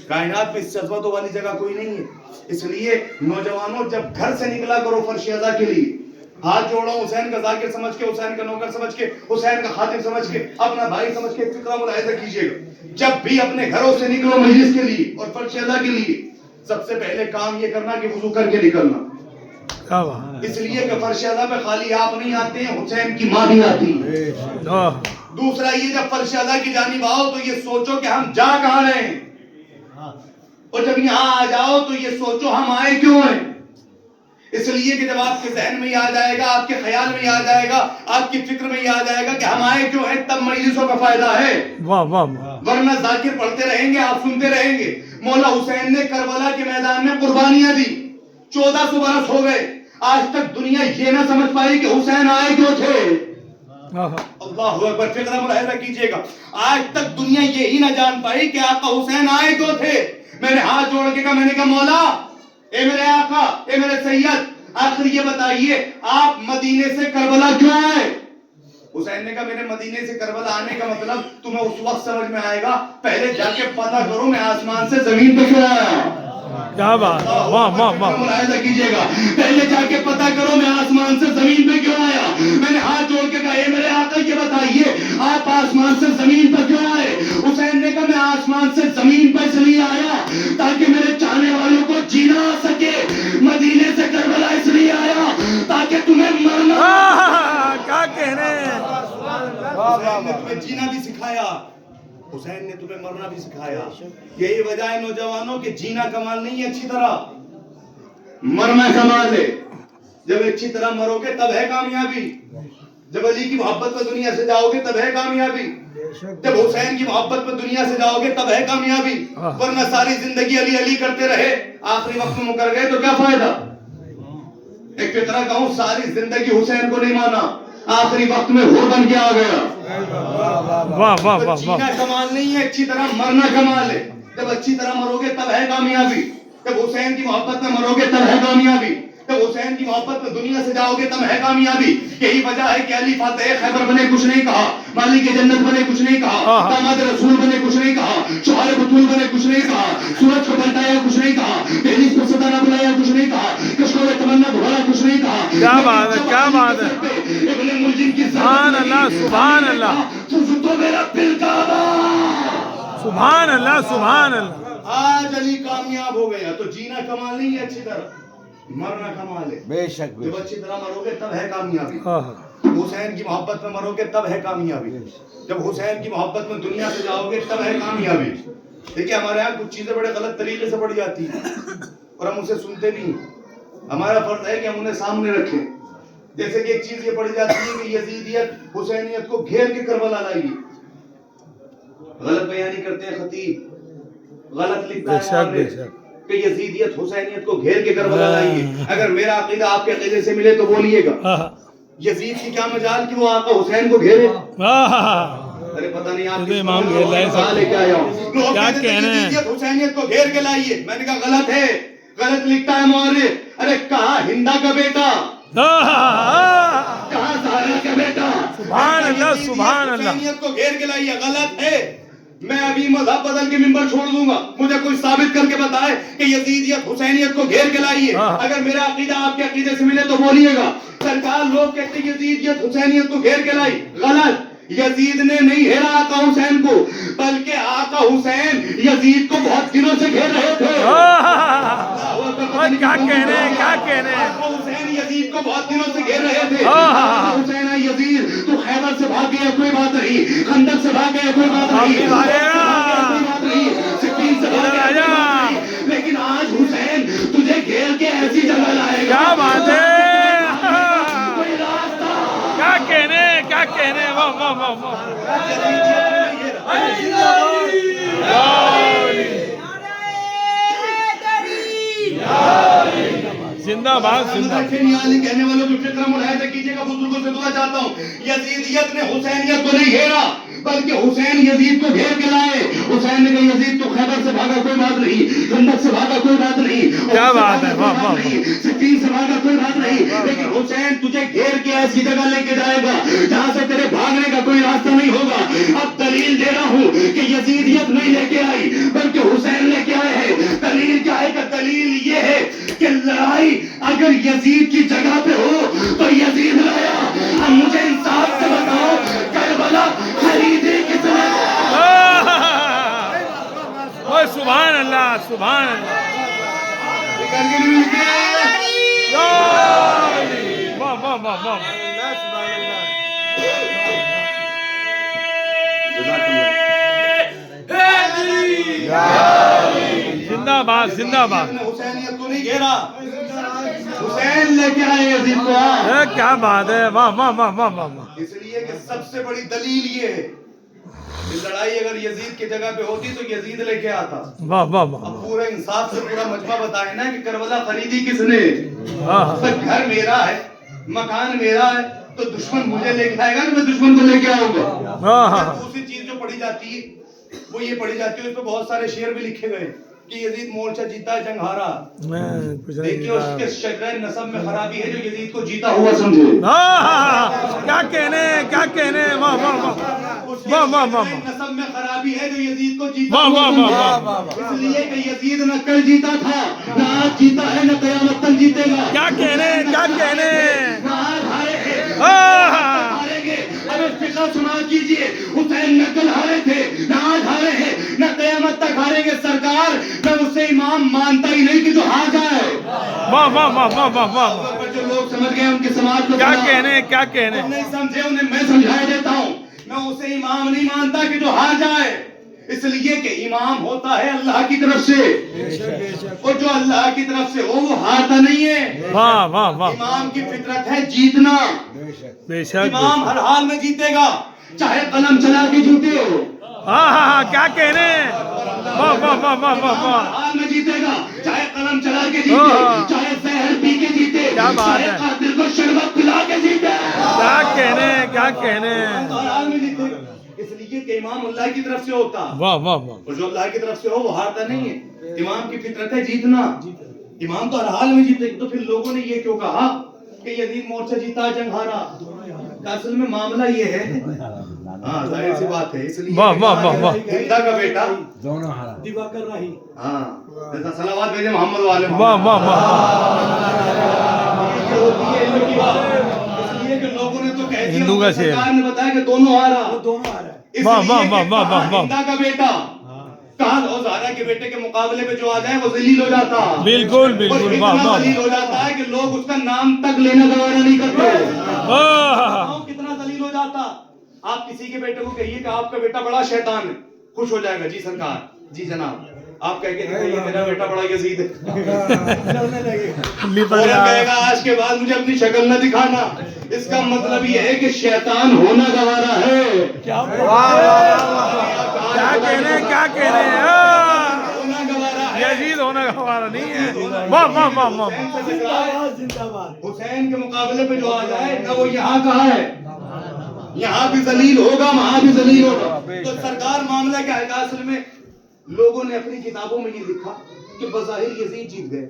کائنات میں اس سے عظمتوں والی جگہ کوئی نہیں ہے. اس لیے نوجوانوں جب گھر سے نکلا کرو فرشیدہ کے لیے، ہاتھ جوڑو حسین کا ذاکر سمجھ کے، حسین کا نوکر سمجھ کے، حسین کا خادم سمجھ کے، اپنا بھائی سمجھ کے فکرہ ملاحظہ کیجئے گا. جب بھی اپنے گھروں سے نکلو مجلس کے لیے اور فرشیدہ کے لیے، سب سے پہلے کام یہ کرنا کہ وضو کر کے نکلنا. اس لیے کہ فرشیدہ پہ خالی آپ نہیں آتے ہیں، حسین کی ماں بھی آتی ہے. دوسرا یہ جب فرشیدہ کی جانب آؤ تو یہ سوچو کہ ہم جا کہاں رہے ہیں، اور جب یہاں آ جاؤ تو یہ سوچو ہم آئے کیوں ہیں. اس لیے کہ جب آپ کے ذہن میں یہ آ جائے گا، آپ کے خیال میں یہ آ جائے گا، آپ کی فکر میں یہ آ جائے گا کہ ہم آئے کیوں ہیں، تب مجلسوں کا فائدہ ہے. واہ واہ واہ. ورنہ ذاکر پڑھتے رہیں گے، آپ سنتے رہیں گے. مولا حسین نے کربلا کے میدان میں قربانیاں دی، 1400 برس ہو گئے، آج تک دنیا یہ نہ سمجھ پائی کہ حسین آئے کیوں تھے. اللہ اکبر. فکرہ ملاحظہ کیجئے گا، آج تک دنیا یہی نہ جان پائی کہ آقا حسین آئے کیوں تھے. میں نے ہاتھ جوڑ کے کہا، میں نے کہا مولا، اے میرے آقا، اے میرے سید، آخر یہ بتائیے آپ مدینے سے کربلا کیوں آئے؟ حسین نے کہا میرے مدینے سے کربلا آنے کا مطلب تمہیں اس وقت سمجھ میں آئے گا، پہلے جا کے پتہ کرو میں آسمان سے زمین پہ کیوں آیا. کیا بات. واہ واہ واہ. ملاحظہ کیجئے گا، پہلے جا کے پتہ کرو میں آسمان سے زمین پہ کیوں آیا. میں نے ہاتھ جوڑ کے کہا اے میرے آقا یہ بتائیے آپ آسمان سے زمین پر کیوں آئے؟ حسین نے کہا میں آسمان سے زمین پر اس لیے آیا تاکہ میرے چاہنے والوں کو جینا آ سکے. مدینے سے کربلا اس لیے آیا تاکہ تمہیں مرنا. کیا کہہ رہے ہیں. حسین نے تمہیں جینا بھی سکھایا، حسین نے تمہیں مرنا بھی سکھایا. یہی وجہ ہے نوجوانوں کہ جینا کمال نہیں ہے اچھی طرح، مرنا کمال ہے. جب اچھی طرح مرو گے تب ہے کامیابی. جب علی کی محبت میں دنیا سے جاؤ گے تب ہے کامیابی. جب حسین کی محبت میں دنیا سے جاؤ گے تب ہے کامیابی. ورنہ ساری زندگی علی علی کرتے رہے، آخری وقت میں مکر گئے تو کیا فائدہ. ایک فطرہ کہوں، ساری زندگی حسین کو نہیں مانا، آخری وقت میں ہو بن کے آ گیا. واہ واہ واہ. جینا کمال نہیں ہے، اچھی طرح مرنا کمال ہے. جب اچھی طرح مرو گے تب ہے کامیابی. جب حسین کی محبت میں مرو گے تب ہے کامیابی. جب حسین کی محبت میں دنیا سے جاؤ گے تب ہے کامیابی. یہی وجہ ہے کہ علی فاتح خیبر بنے کچھ نہیں کہا, مالک جنت بنے کچھ نہیں کہا, داماد رسول بنے کچھ نہیں کہا, شوہر بطول بنے کچھ نہیں کہا, سورج کو پلٹایا کچھ نہیں کہا, دہلیز کو ستارہ بلایا کچھ نہیں کہا, کشکول تمنا دھوڑا کچھ نہیں کہا. کیا بات ہے, کیا بات ہے, ابن ملجم کی سبحان اللہ, سبحان اللہ, تو میرا دل کا سبحان اللہ, سبحان اللہ. آج علی کامیاب ہو گیا تو جینا کمال نہیں ہے اچھی طرح, مرنا کمال ہے. بے شک جب اچھی طرح مرو گے تب ہے کامیابی. ہاں حسین کی محبت میں مرو گے تب ہے کامیابی. جب حسین کی محبت میں دنیا سے جاؤ گے تب ہے کامیابی. دیکھیں ہمارے یہاں کچھ چیزیں بڑے غلط طریقے سے پڑھی جاتی ہیں اور ہم اسے سنتے نہیں. ہمارا فرض ہے کہ ہم انہیں سامنے رکھیں. جیسے کہ ایک چیز یہ پڑھی جاتی ہے کہ یزیدیت حسینیت کو گھیر کے کربلا لائے گی. غلط بیانی کرتے ہیں خطیب, غلط لکھتا ہے کہ یزیدیت حسینیت کو گھیر کے کربلا لائے گی. اگر میرا عقیدہ آپ کے عقیدے سے ملے تو بولیے گا. یزید کی کیا مجال کہ وہ آقا حسین کو گھیرے. ارے پتہ نہیں آپ کے امام گھیر لائے لے کے آیا ہوں. لوگ کیا کہتے ہیں کہنا ہے, یزیدیت حسینیت کو گھیر کے لائیے. میں نے کہا غلط ہے, غلط لکھتا ہے مورخ. ارے کہا ہندا کا بیٹا, کہاں زہرا کا بیٹا. سبحان اللہ, سبحان اللہ. حسینیت کو گھیر کے لائیے, غلط ہے. میں ابھی مذہب بدل کے منبر چھوڑ دوں گا, مجھے کوئی ثابت کر کے بتائے کہ یزیدیت حسینیت کو گھیر کے لائیے. اگر میرا عقیدہ آپ کے عقیدے سے ملے تو بولیے گا. سرکار لوگ کہتے ہیں یزیدیت حسینیت کو گھیر کے لائی. غلط. یزید نے نہیں گھیرا آقا حسین کو, بلکہ آقا حسین یزید کو بہت دنوں سے گھیر رہے تھے. کیا کہنے, کیا کہنے, آقا حسین یزید کو بہت دنوں سے گھیر رہے تھے. آقا حسین یزید تو خیبر سے بھاگ گیا کوئی بات نہیں, خندق سے بھاگ گیا کوئی بات نہیں, سکین سے بھاگ گیا, لیکن آج حسین تجھے گھیر کے ایسی جگہ لائے گا. کیا بات ہے, کوئی راستہ کیا کہنے, کیا کہنے. واہ واہ واہ واہ. زندہ باد, زندہ باد. کہنے والوں کو فکر ملاحظہ کیجیے گا, بزرگوں سے دعا چاہتا ہوں. یزیدیت نے حسینیت کو نہیں گھیرا, بلکہ حسین یزید کو گھیر کے لائے. حسین نے کہا یزید تو خیبر سے بھاگا کوئی بات نہیں, خندق سے بھاگا کوئی بات نہیں, کیا بات ہے, واہ واہ, سکین سے بھاگا کوئی بات نہیں, لیکن حسین تجھے گھیر کے ایسی جگہ لے کے جائے گا جہاں سے تیرے بھاگنے کا کوئی راستہ نہیں ہوگا. اب دلیل دے رہا ہوں کہ یزیدیت نہیں لے کے آئی بلکہ حسین لے کے آئے ہیں. دلیل کیا ہے کہ دلیل یہ ہے کہ لڑائی اگر یزید کی جگہ پہ ہو تو یزید لایا. اب مجھے انصاف سے بتاؤ کربلا خریدی کس نے؟ سبحان اللہ, سبحان اللہ. واہ واہ واہ واہ. زندہ باد, زندہ باد. حسینیت کو نہیں گھیرا, حسین لے کے آئے یزید کو. کیا بات ہے, واہ واہ واہ واہ واہ. اس لیے کہ سب سے بڑی دلیل یہ ہے کہ لڑائی اگر یزید کی جگہ پہ ہوتی تو یزید لے کے آتا. واہ واہ واہ. اب پورا انصاف سے پورا مجمع بتائے نا کہ کربلا خریدی کس نے. گھر میرا ہے, مکان میرا ہے, تو دشمن مجھے لے کے آئے گا کہ میں دشمن کو لے کے آؤں گا. دوسری چیز جو پڑھی جاتی ہے وہ یہ پڑھی جاتی ہے, اس پہ بہت سارے شعر بھی لکھے گئے کہ یزید مورچہ جیتا جنگ ہارا. دیکھیے اس کے شجرہ نسب میں خرابی ہے جو یزید کو جیتا ہوا سمجھے. کیا کہنے, کیا کہنے, واہ واہ واہ. واہ واہ واہ. نسب میں خرابی ہے جو یزید کو جیتا ہوا سمجھے. اس لیے کہ یزید نہ کل جیتا تھا, نہ آج جیتا ہے, نہ قیامت تک جیتے گا. کیا کہنے, کیا کہنے. فقہ سنا کیجئے, حسین نہ کل ہارے تھے, نہ آج ہارے ہیں, نہ قیامت تک ہاریں گے. سرکار میں اسے امام مانتا ہی نہیں کہ جو ہار جائے. واہ واہ واہ واہ واہ واہ. جو لوگ سمجھ گئے ان کی سماج کو کیا کہنے, کیا کہنے. نہیں سمجھے انہیں میں سمجھا دیتا ہوں. میں اسے امام نہیں مانتا کہ جو ہار جائے, اس لیے کہ امام ہوتا ہے اللہ کی طرف سے, اور جو اللہ کی طرف سے ہو وہ ہارتا نہیں ہے. واہ واہ واہ. امام کی فطرت ہے جیتنا. بے شک. امام ہر حال میں جیتے گا, چاہے قلم چلا کے جیتے ہو. ہاں ہاں ہاں, کیا کہنے. واہ واہ واہ واہ واہ واہ. ہر حال میں جیتے گا, چاہے قلم چلا کے جیتے, چاہے زہر پی کے جیتے, چاہے قاتل کو شربت پلا کے جیتے. کیا کہنے, کیا کہنے. ہر حال میں جیتے گا, اس لیے کہ امام اللہ کی طرف سے ہوتا. واہ واہ واہ. اور جو اللہ کی طرف سے ہو وہ ہارتا نہیں ہے. امام کی فطرت ہے جیتنا. امام تو ہر حال میں جیتے. تو پھر لوگوں نے یہ کیوں کہا کہ یزید مورچہ جیتا جنگ ہارا؟ اصل میں معاملہ یہ ہے، ہاں ظاہر سی بات ہے، اس لیے ہندا کا بیٹا دونوں ہارا. دیواکر راہی. ہاں جیسا صلوات بھیجے محمد والے واہ واہ واہ. اس لیے کہ لوگوں نے تو کہہ دیا، ہندو کا شعر. سرکار نے بتایا کہ دونوں ہارا. وہ دونوں آ رہا ہے. اس واہ لیے واہ کہ واہ واہ کہا واہ واہ. ہندا کا بیٹا کہاں ہو زہرا کے بیٹے کے مقابلے میں جو آ جائے وہ ذلیل ہو جاتا. بالکل اور بالکل. اتنا واہ واہ ذلیل ہو جاتا ہے کہ لوگ اس کا نام تک لینا گوارا نہیں کرتے. واہ. کتنا ذلیل ہو جاتا. آپ کسی کے بیٹے کو کہیے کہ آپ کا بیٹا بڑا شیطان ہے، خوش ہو جائے گا، جی سرکار، جی جناب. آپ کہہ کے دیکھو میرا بیٹا بڑا یزید ہے، ڈرنے لگے. فوراً کہے گا آج کے بعد مجھے اپنی شکل نہ دکھانا. اس کا مطلب یہ ہے کہ شیطان ہونا گوارا ہے. کیا کیا کہنے کیا کہنے. ہونا گوارا ہے. یزید ہونا ہمارا نہیں ہے. واہ واہ واہ واہ. زندہ باد زندہ باد. حسین کے مقابلے پہ جو آ جائے نہ وہ یہاں کہا ہے، یہاں بھی ذلیل ہوگا وہاں بھی ذلیل ہوگا. تو سرکار معاملہ کیا ہے کہ اصل میں لوگوں نے اپنی کتابوں میں یہ لکھا کہ بظاہر یزید جیت گئے.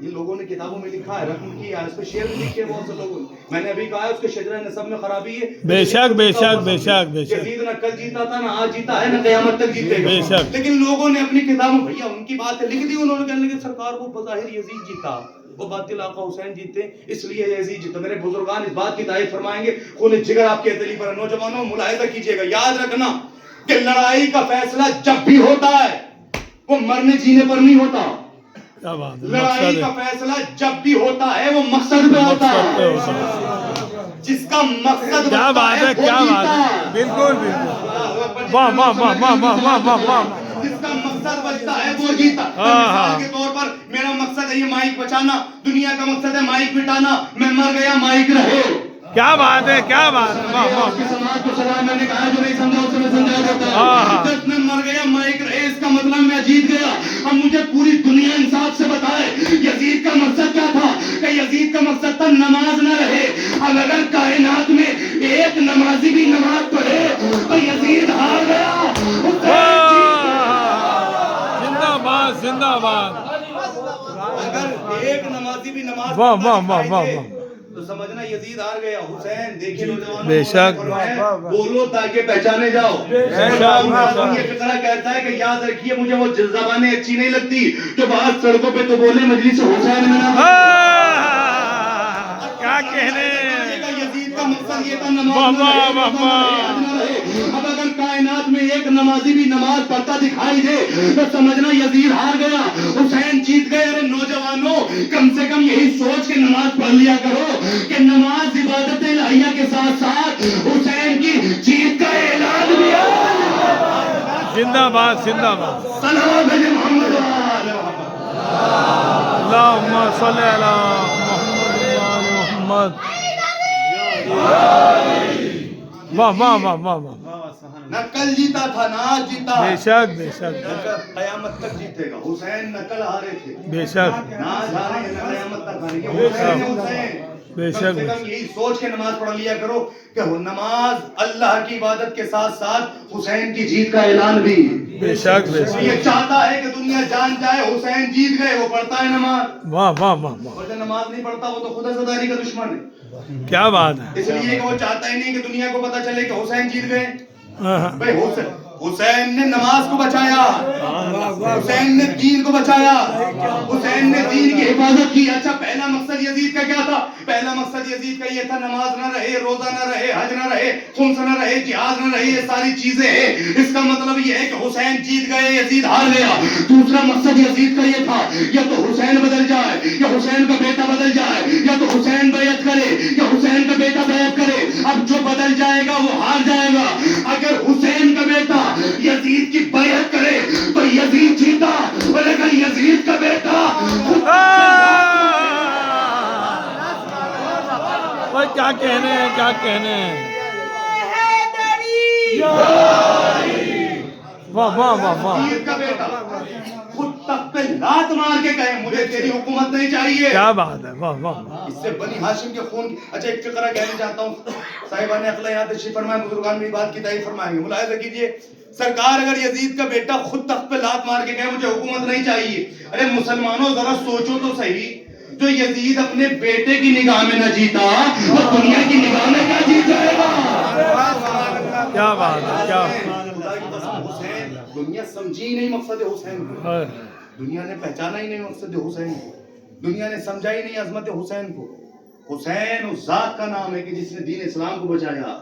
یہ لوگوں نے کتابوں میں لکھا ہے، رقم کیا ہے، اس پہ شعر بھی لکھے بہت سے لوگوں نے. میں نے ابھی کہا ہے اس کے شجرہ نسب میں خرابی ہے. بے شک بے شک بے شک بے شک. یزید نہ کل جیتا تھا، نہ آج جیتا ہے، نہ قیامت تک جیتے بے گا. شک. لیکن لوگوں نے اپنی کتابوں میں بھیا ان کی بات ہے لکھ دی. انہوں نے کہنے لگے سرکار وہ بظاہر یزید جیتا، وہ باطل آقا حسین جیتے، اس لیے یزید جیتا. میرے بزرگان اس بات کی تعریف فرمائیں گے. خون جگر آپ کے دلی پر. نوجوانوں ملاحظہ کیجئے گا، یاد رکھنا کہ لڑائی کا فیصلہ جب بھی ہوتا ہے وہ مرنے جینے پر نہیں ہوتا. کیا بات ہے. لڑائی مقصد کا ہے. فیصلہ جب بھی ہوتا ہے وہ مقصد پہ ہوتا مقصد پہ ہے. ہوتا ہے. جس کا مقصد کیا بنتا بات ہے وہ کیا بات جیتا ہے. ہے. بالکل بالکل. واہ واہ واہ واہ واہ واہ واہ واہ. جس کا مقصد بچتا ہے وہ جیتا. مثال کے طور پر میرا مقصد ہے یہ مائک بچانا، دنیا کا مقصد ہے مائک مٹانا. میں مر گیا مائک رہے. کیا بات ہے کیا بات ہے. واہ واہ. اس کی سماعت کو سلام. میں نے کہا جو نہیں سمجھا اسے میں سمجھا دیتا ہوں. جب میں مر گیا مائک رہے اس کا مطلب میں جیت گیا. اب مجھے پوری دنیا انصاف سے بتائے یزید کا مقصد کیا تھا؟ کہ یزید کا مقصد تھا نماز نہ رہے. اب اگر کائنات میں ایک نمازی بھی نماز پڑھے تو یزید ہار گیا. زندہ باد زندہ باد. اگر ایک نمازی بھی نماز واہ پڑھتا واہ واہ دکھائی واہ دے واہ. تو سمجھنا یزید ہار گیا. حسین دیکھیے نوجوانوں بے شک. بولو تاکہ پہچانے جاؤ. یہ فقرہ کہتا ہے کہ یاد رکھیے مجھے وہ زبانیں اچھی نہیں لگتی جو بعض سڑکوں پہ تو بولے مجلس حسین میں نہ. کیا کہنے. یزید کا مقصد یہ تھا نماز نہ رہے، روزہ نہ رہے، حج نہ رہے. اب اگر کائنات میں ایک نمازی بھی نماز پڑھتا دکھائی دے تو سمجھنا یزید ہار گیا، حسین جیت گئے. ارے نوجوانوں کم سے کم یہی سوچ کے نماز پڑھ لیا کرو کہ نماز عبادت الہیہ کے ساتھ ساتھ حسین کی جیت کا اعلان بھی ہے. زندہ باد زندہ باد. صلوات بھیجے محمد وآل محمد. اللہم صلی علی محمد وآل محمد. واہ واہ واہ واہ واہ. نہ کل جیتا تھا نہ آج جیتا. بے شک بے شک قیامت تک جیتے گا. حسین نہ کل ہارے تھے بے شک نہ آج ہارے نہ قیامت تک ہارے. حسین حسین. بے کم شک سے کم یہی سوچ کے نماز پڑھ لیا کرو کہ نماز اللہ کی عبادت کے ساتھ ساتھ حسین کی جیت کا اعلان بھی. بے شک بے شک. یہ چاہتا ہے کہ دنیا جان جائے حسین جیت گئے. وہ پڑھتا ہے نماز، واہ واہ واہ واہ. اور جو نماز نہیں پڑھتا وہ تو خدا زداری کا دشمن ہے. کیا بات ہے. اس لیے کہ وہ چاہتا ہی نہیں کہ دنیا کو پتا چلے کہ حسین جیت گئے. ہاں ہاں. بھائی حسین نے نماز کو بچایا، حسین نے دین کو بچایا، حسین نے دین کی حفاظت کی. اچھا پہلا مقصد یزید کا کیا تھا؟ پہلا مقصد یزید کا یہ تھا نماز نہ رہے، روزہ نہ رہے، حج نہ رہے، خمس نہ رہے، جہاد نہ رہے. یہ ساری چیزیں ہیں. اس کا مطلب یہ ہے کہ حسین جیت گئے، یزید ہار گیا. دوسرا مقصد یزید کا یہ تھا یا تو حسین بدل جائے یا حسین کا بیٹا بدل جائے، یا تو حسین بیعت کرے یا حسین کا بیٹا بیعت کرے. اب جو بدل جائے گا وہ ہار جائے گا. اگر حسین کا بیٹا یزید کی بیعت کرے تو یزید جیتا، اور اگر یزید کا بیٹا بھائی کیا کہنے ہیں کیا کہنے ہیں. واہ واہ واہ واہ. یزید کا بیٹا خود تخت پہ لات مار کے کہے مجھے تیری حکومت نہیں چاہیے. کیا بات ہے. واہ واہ. اس سے بنی ہاشم کے خون کی. اچھا ایک فقرہ کہنا چاہتا ہوں. صاحبان عقل یہاں تشریف فرمائے، بزرگان میری بات کی تعریف فرمائیں گے. ملاحظہ کیجئے سرکار اگر یزید کا بیٹا خود تخت پہ لات مار کے کہے مجھے حکومت نہیں چاہیے، ارے مسلمانوں ذرا سوچو تو صحیح، جو یزید اپنے بیٹے کی نگاہ میں نہ جیتا وہ دنیا کی نگاہ میں کیا جیت جائے گا؟ کیا بات ہے، کیا حسین، دنیا سمجھی ہی نہیں مقصد حسین کو، دنیا نے پہچانا ہی نہیں مقصد حسین کو، دنیا نے سمجھا ہی نہیں عظمت حسین کو۔ حسین اس ذات کا نام ہے کہ جس نے دین اسلام کو بچایا۔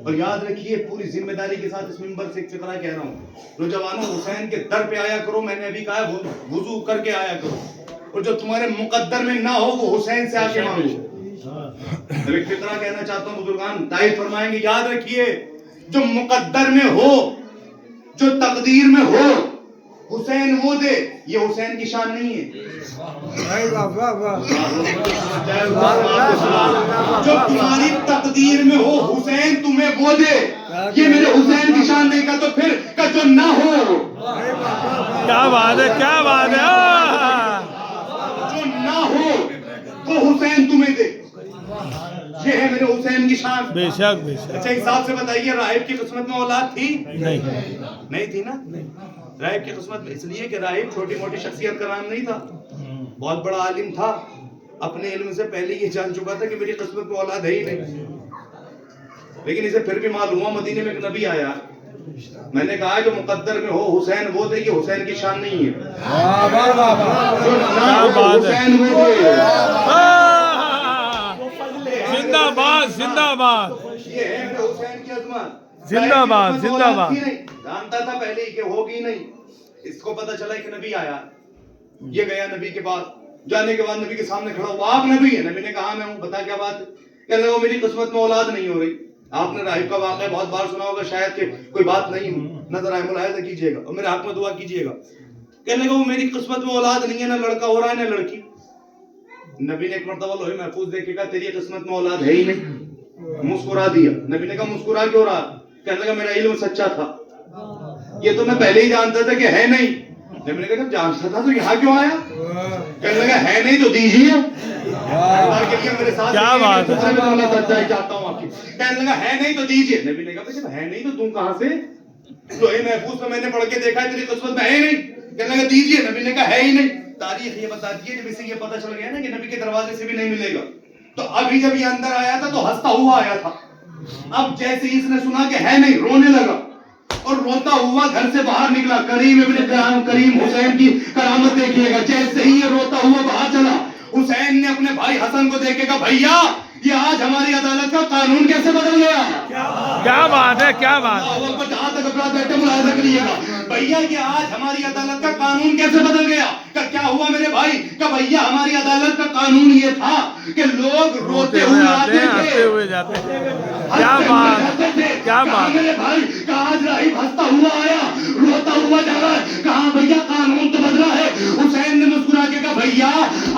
اور یاد رکھیے پوری ذمہ داری کے ساتھ اس منبر سے ایک فقرہ کہہ رہا ہوں، نوجوانوں حسین کے در پہ آیا کرو، میں نے ابھی کہا وضو کر کے آیا کرو، اور جو تمہارے مقدر میں نہ ہو وہ حسین سے آ کے مانگو۔ ایک فقرہ کہنا چاہتا ہوں، بزرگان تائید فرمائیں گے، یاد رکھیے جو مقدر میں ہو، جو تقدیر میں ہو، حسین وہ دے، یہ حسین کی شان نہیں ہے۔ جو تمہاری تقدیر میں ہو حسین تمہیں وہ دے، یہ میرے حسین کی شان نہیں کا، تو پھر کا جو نہ ہو، کیا بات ہے، کیا بات ہے، جو نہ ہو وہ حسین تمہیں دے، یہ ہے میرے حسین کی شان۔ بے شک بے شک۔ اچھا حساب سے بتائیے راہب کی قسمت میں اولاد تھی؟ نہیں نہیں تھی نا۔ راہب کی قسمت میں اس لیے کہ راہب چھوٹی موٹی شخصیت کا نام نہیں تھا، بہت بڑا عالم تھا، اپنے علم سے پہلے یہ جان چکا تھا کہ میری قسمت میں اولاد ہے ہی نہیں، لیکن اسے پھر بھی معلوم ہوا مدینے میں ایک نبی آیا، میں نے کہا جو مقدر میں ہو حسین وہ دے، یہ حسین کی شان نہیں ہے، جو نہ ہو حسین وہ دے۔ زندہ باد، زندہ باد، یہ ہے میرے حسین کی عظمت۔ زندہ باد، زندہ باد۔ جانتا تھا پہلے ہی کہ ہوگی نہیں، اس کو پتا چلا کہ نبی آیا، یہ گیا نبی کے پاس، جانے کے بعد نبی کے سامنے کھڑا ہوا، آپ نبی ہیں؟ نبی نے کہا میں ہوں، بتا کیا بات ہے؟ کہنے لگا میری قسمت میں اولاد نہیں ہو رہی۔ آپ نے راہب کا واقعہ بہت بار سنا ہوگا شاید کہ کوئی بات نہیں، نظر آئے ملاحظہ کیجئے گا اور میرے حق میں دعا کیجئے گا۔ کہنے لگا وہ میری قسمت میں اولاد نہیں ہے، نہ لڑکا ہو رہا ہے نہ لڑکی۔ نبی نے ایک مرتبہ لوح محفوظ دیکھ کے کہا تیری قسمت میں اولاد ہے ہی نہیں، مسکرا دیا۔ نبی نے کہا مسکرا کیوں رہا؟ کہنے لگا میرا علم سچا تھا، یہ تو میں پہلے ہی جانتا تھا کہ ہے نہیں۔ نبی نے کہا جب جانتا تھا تو یہاں کیوں آیا؟ کہنے لگا ہے نہیں تو دیجیے، کیا بات ہے، چاہتا ہوں آپ کی۔ کہنے لگا ہے نہیں تو دیجیے۔ نبی نے کہا جب ہے نہیں تو تم کہاں سے؟ لوح محفوظ میں نے پڑھ کے دیکھا ہے تیری قسمت میں ہے نہیں۔ کہنے لگا دیجیے۔ نبی نے کہا ہے ہی نہیں۔ تاریخ یہ بتاتی ہے جب اسے یہ پتا چل گیا نا کہ نبی کے دروازے سے بھی نہیں ملے گا، تو ابھی جب یہ اندر آیا تھا تو ہنستا ہوا آیا تھا، اب جیسے ہی اس نے سنا کہ ہے نہیں رونے لگا، اور روتا ہوا گھر سے باہر نکلا۔ کریم ابن کریم حسین کی کرامت دیکھیے گا، جیسے ہی یہ روتا ہوا باہر چلا، حسین نے اپنے بھائی حسن کو دیکھ کے کہا بھیا یہ آج ہماری عدالت کا قانون کیسے بدل گیا؟ کیا بات ہے، کیا بات ہے، جہاں تک اپنا بیٹے ملاحظہ کریے گا، بھیا یہ آج ہماری عدالت کا قانون کیسے بدل گیا؟ کہ کیا ہوا میرے بھائی؟ کہ بھیا ہماری عدالت کا قانون یہ تھا کہ لوگ روتے ہوئے آتے تھے، ہنستے ہوئے جاتے ہیں۔ کیا بات ہے، کیا بات ہے، میرے بھائی کہا آج راہب ہنستا ہوا آیا روتا ہوا جا رہا ہے، کہا بھیا قانون تو بدلا ہے۔ حسین نے مسکرا کے کہا بھیا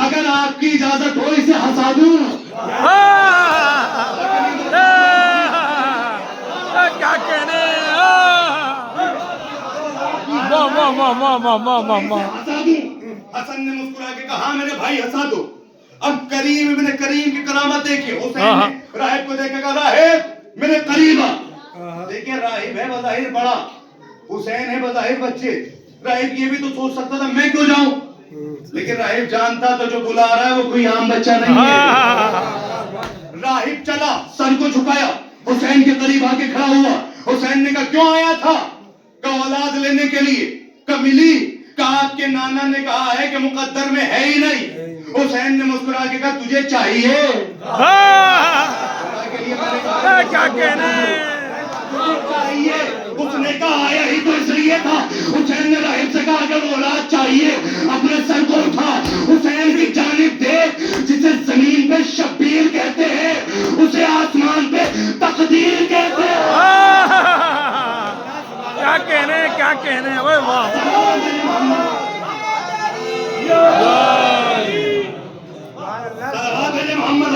اگر آپ کی اجازت ہو اسے ہنسا دوں۔ کیا کہنے، واہ واہ واہ واہ واہ واہ واہ واہ۔ حسن نے مسکرا کے کہا ہاں میرے بھائی ہنسا دو۔ اب کریم ابن کریم کی کرامت دیکھیے، حسین نے راہب کو دیکھ کے کہا راہب میرے قریب آ۔ دیکھیں راہب ہے بظاہر بڑا، حسین ہے بظاہر بچے، راہب یہ بھی تو سوچ سکتا تھا میں کیوں جاؤں، لیکن راہب جانتا تو جو بلا رہا ہے وہ کوئی عام بچہ نہیں ہے۔ راہب چلا، سر کو جھکایا، حسین کے قریب آ کے کھڑا ہوا۔ حسین نے کہا کیوں آیا تھا؟ کہ اولاد لینے کے لیے۔ کہ ملی؟ کہ آپ کے نانا نے کہا ہے کہ مقدر میں ہے ہی نہیں۔ حسین نے مسکرا کے کہا تجھے چاہیے؟ کیا کہنے، چاہیے؟ اس نے کہا آیا ہی تو اس لیے تھا۔ حسین نے راہب سے کہا کہ وہ اولاد چاہیے، اپنے سر کو اٹھا، حسین کی جانب دیکھ، جسے زمین پہ شبیر کہتے ہیں اسے آسمان پہ تقدیر کہتے ہیں۔ کیا کہنے، کیا کہنے، اوہ واہ، محمد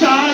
4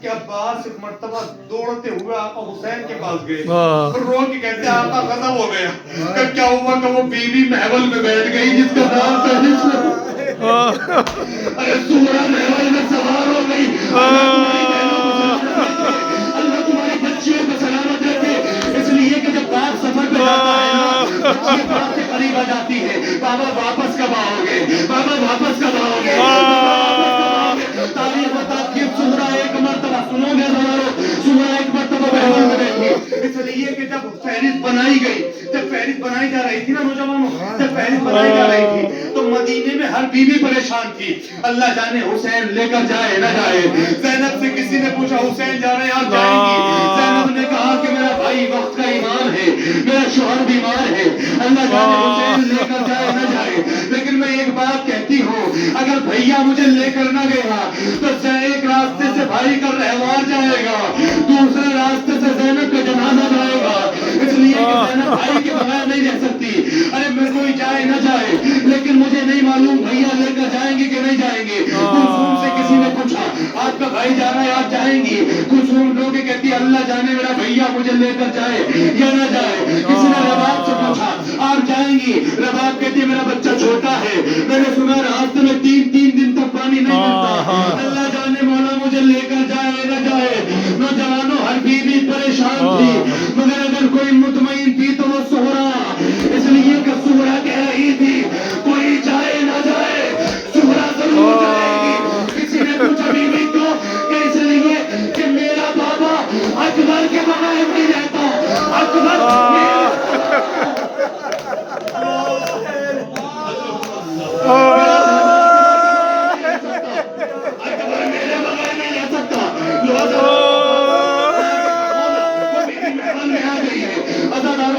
کہ عباس ایک مرتبہ دوڑتے ہوئے آقا حسین کے پاس گئے واہ رو کے کہتے ہیں آقا غضب ہو گیا کہ کیا ہوا کہ وہ بیوی محول میں بیٹھ گئی جس کا نام فہرست ہے ارے سورہ محول میں سوار ہو گئی اللہ تمہاری بچیوں کو سلامت رکھے اس لیے کہ جب باپ سفر پہ جاتا ہے نا بچی باپ سے قریب آ جاتی ہے بابا واپس کب آؤ گے بابا واپس کب آؤ گے تاریخ بتاتی ہے سورہ ایک مرتبہ سنو گے ہمارو سورہ ایک مرتبہ محول میں بیٹھی اس لیے کہ جب فہرست بنائی گئی جب فہرست بنائی جا رہی تھی نا نوجوانوں جب فہرست بنائی جا رہی تھی تو مدینے میں ہر بیوی پریشان تھی اللہ جانے حسین لے کر جائے نہ جائے زینب سے کسی نے پوچھا حسین جا رہے ہیں آپ جائیں گی زینب نے کہا کہ میرا بھائی وقت کا ایمان ہے میرا شوہر بیمار ہے اللہ جانے حسین لے کر جائے نہ جائے لیکن میں ایک بات کہتی ہوں اگر بھیا مجھے لے کر نہ گیا تو ایک راستے سے بھائی کا رہوار جائے گا دوسرے راستے سے زینب کا جنازہ جائے گا اس لیے کہ زینب بھائی کے بغیر نہیں رہ سکتی ارے میں کوئی جائے نہ جائے لیکن مجھے نہیں معلوم بھیا لے کر جائیں گے کہ نہیں جائیں گے کلثوم سے کسی نے پوچھا آپ کا بھائی جا رہا ہے آپ جائیں گی کلثوم لوگ کہتی ہے اللہ جانے میرا بھیا مجھے لے کر جائے یا نہ جائے کسی نے رباب سے پوچھا آپ جائیں گی رباب کہتی ہے میرا بچہ چھوٹا ہے میں نے سنا راستے میں تین دن تک پانی نہیں ملتا اللہ جانے مولا مجھے لے کر جائے نہ جائے نوجوانوں ہر بیوی پریشان تھی مگر اگر کوئی مطمئن تھی تو وہ سہرا اس لیے کہ سہرا کہہ رہی تھی کوئی جائے نہ جائے سہرا ضرور جائے گی کسی نے پوچھا بیوی کو کہ اس لیے کہ میرا بابا اکبر کے بغیر نہیں رہتا اکبر میرے بغیر نہیں رہ سکتا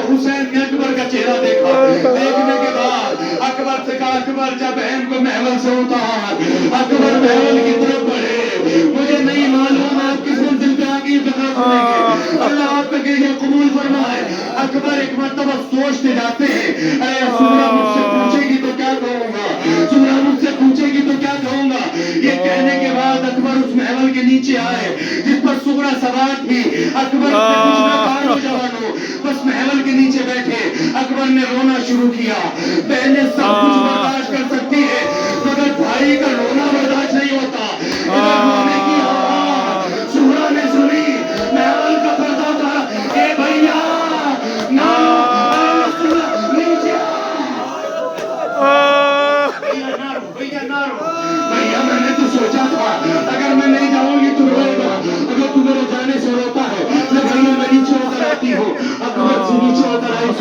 حسین نے اکبر کا چہرہ دیکھا دیکھنے کے بعد اکبر سے کہا اکبر جب بہن کو محول سے اتار اکبر محول کی طرف بڑھے مجھے نہیں معلوم آپ کس منزل پہ آگے اللہ آپ کے یہ قبول فرمائے اکبر ایک مرتبہ سوچتے جاتے ہیں اے سورہ مجھ سے پوچھے گی تو کیا کہوں گا سورہ مجھ سے پوچھے گی تو کیا کہوں گا یہ کہنے کے بعد اکبر اس محول کے نیچے آئے جس پر سورہ سوار تھی اکبر سے پوچھنا کہا نوجوانوں بس محول کے نیچے بیٹھے اکبر نے رونا شروع کیا بہنیں سب کچھ برداشت کر سکتی ہے مگر بھائی کا رونا برداشت نہیں ہوتا ادھر رونے کی آواز سورہ نے سنی محول کا پردہ تھا اے بھیا بھیا میں نے تو سوچا تھا اگر میں نہیں جاؤں گی تو روئے گا اگر تو میرے جانے سے روتا ہے تو بھیا میں نیچے اتر آتی ہوں اکبر سے نیچے اتر آئی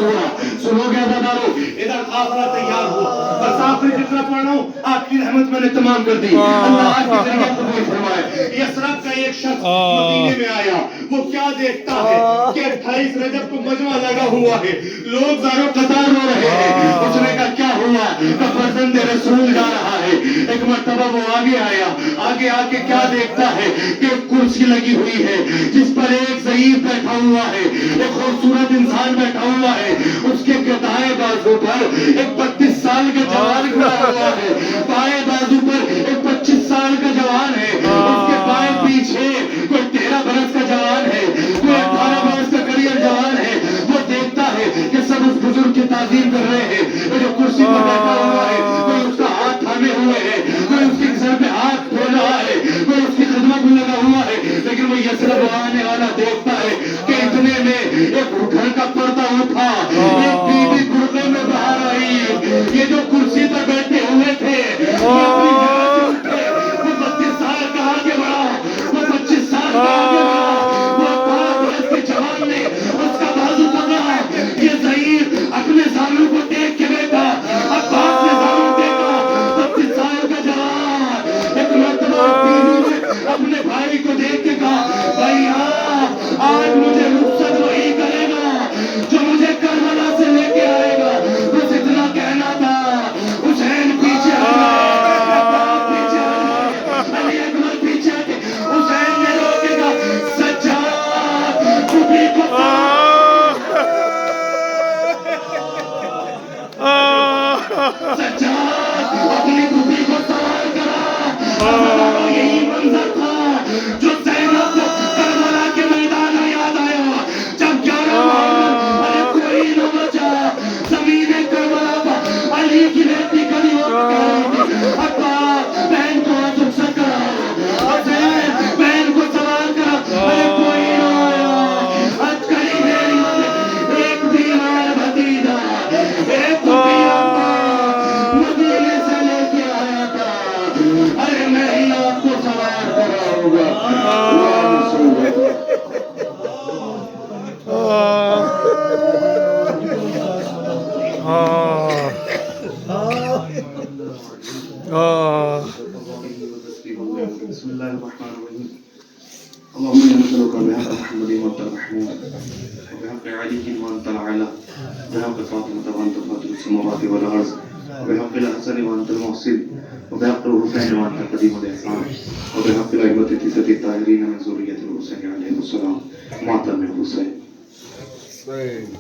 سنو گیا بدارو ادھر آخرہ تیار ہو بس آپ نے جتنا پڑھنا ہوں آپ کی رحمت میں نے تمام کر دی اللہ آپ کی ذریعہ قبول فرمائے یسرب کا ایک شخص مدینے میں آیا وہ کیا دیکھتا ہے کہ 28 رجب کو مجمع لگا ہوا ہے لوگ زاروں قطار رو رہے ہیں اس نے کہا کیا ہوا کہ فرزند رسول جا رہا ہے ایک مرتبہ وہ آگے آیا آگے آ کے کیا دیکھتا ہے کہ ایک کرسی لگی ہوئی ہے جس پر ایک ضعیف بیٹھا ہوا ہے ایک خوبصورت انسان بیٹھا ہوا ہے اس کے دائیں بازو پر ایک 32 سال کا جوان کھڑا ہوا ہے بائیں بازو پر ایک 25 سال کا جوان ہے اس کے بائیں پیچھے کوئی 13 برس کا جوان ہے کوئی 18 برس کا کریئر جوان ہے وہ دیکھتا ہے کہ سب اس بزرگ کی تعظیم کر رہے ہیں وہ جو کرسی پر بیٹھا ہوا ہے کوئی اس کا ہاتھ تھامے ہوئے ہے کوئی اس کے سر پہ ہاتھ کھول رہا ہے کوئی اس کی خدمت میں لگا ہوا ہے لیکن وہ یسرب آنے والا دیکھتا ہے کہ اتنے میں ایک گھر کا پردہ اٹھا ایک بیوی گردے میں باہر آئی یہ جو کرسی پر بیٹھے ہوئے تھے وہ 32 سال کا آگے بڑھا وہ 25 سال کا آگے بڑھا وہ 18 برس کے جوان نے اس کا بازو پکڑا یہ ضعیف اپنے سالوں کو دیکھ کے بیٹھا عباس نے سالوں دیکھا 32 سال کا جوان ایک مرتبہ اپنے بھائی کو دیکھ کے کہا بھائی آج مجھے رخصت وہی کرے گا جو مجھے کربلا سے لے کے آئے گا بس اتنا کہنا تھا حسین پیچھے علی اکبر پیچھے حسین نے روکے گا سجاد کبھی کو سجاد اپنی کبھی کو سوال کرا یہی منظر تھا جو زینب کو کربلا کے میدان میں یاد آیا جب 11 ارے کوئی نہ بچا زمین کربلا پر علی کی بیٹی کھڑی ہو کے ابا بہن کو رخصت کرا حسین بہن کو سوال کرا ارے کوئی نہ آیا آج کری میری ماں ایک بیمار بھتیجا ایک مدینے سے لے کے آیا تھا ارے میں ہی آپ کو سوال کرا ہوگا بسم الله الرحمن الرحيم اللهم إنا نسألك بحق محمد وأنت المحمود وبحق علي وأنت الأعلى وبحق فاطمة وأنت فاطر السماوات والأرض وبحق الحسن وأنت المحسن وبحق الحسين وأنت قديم الإحسان وبحق الأئمة التسعة الطاهرين من ذرية الحسين عليه السلام معطل من الحسين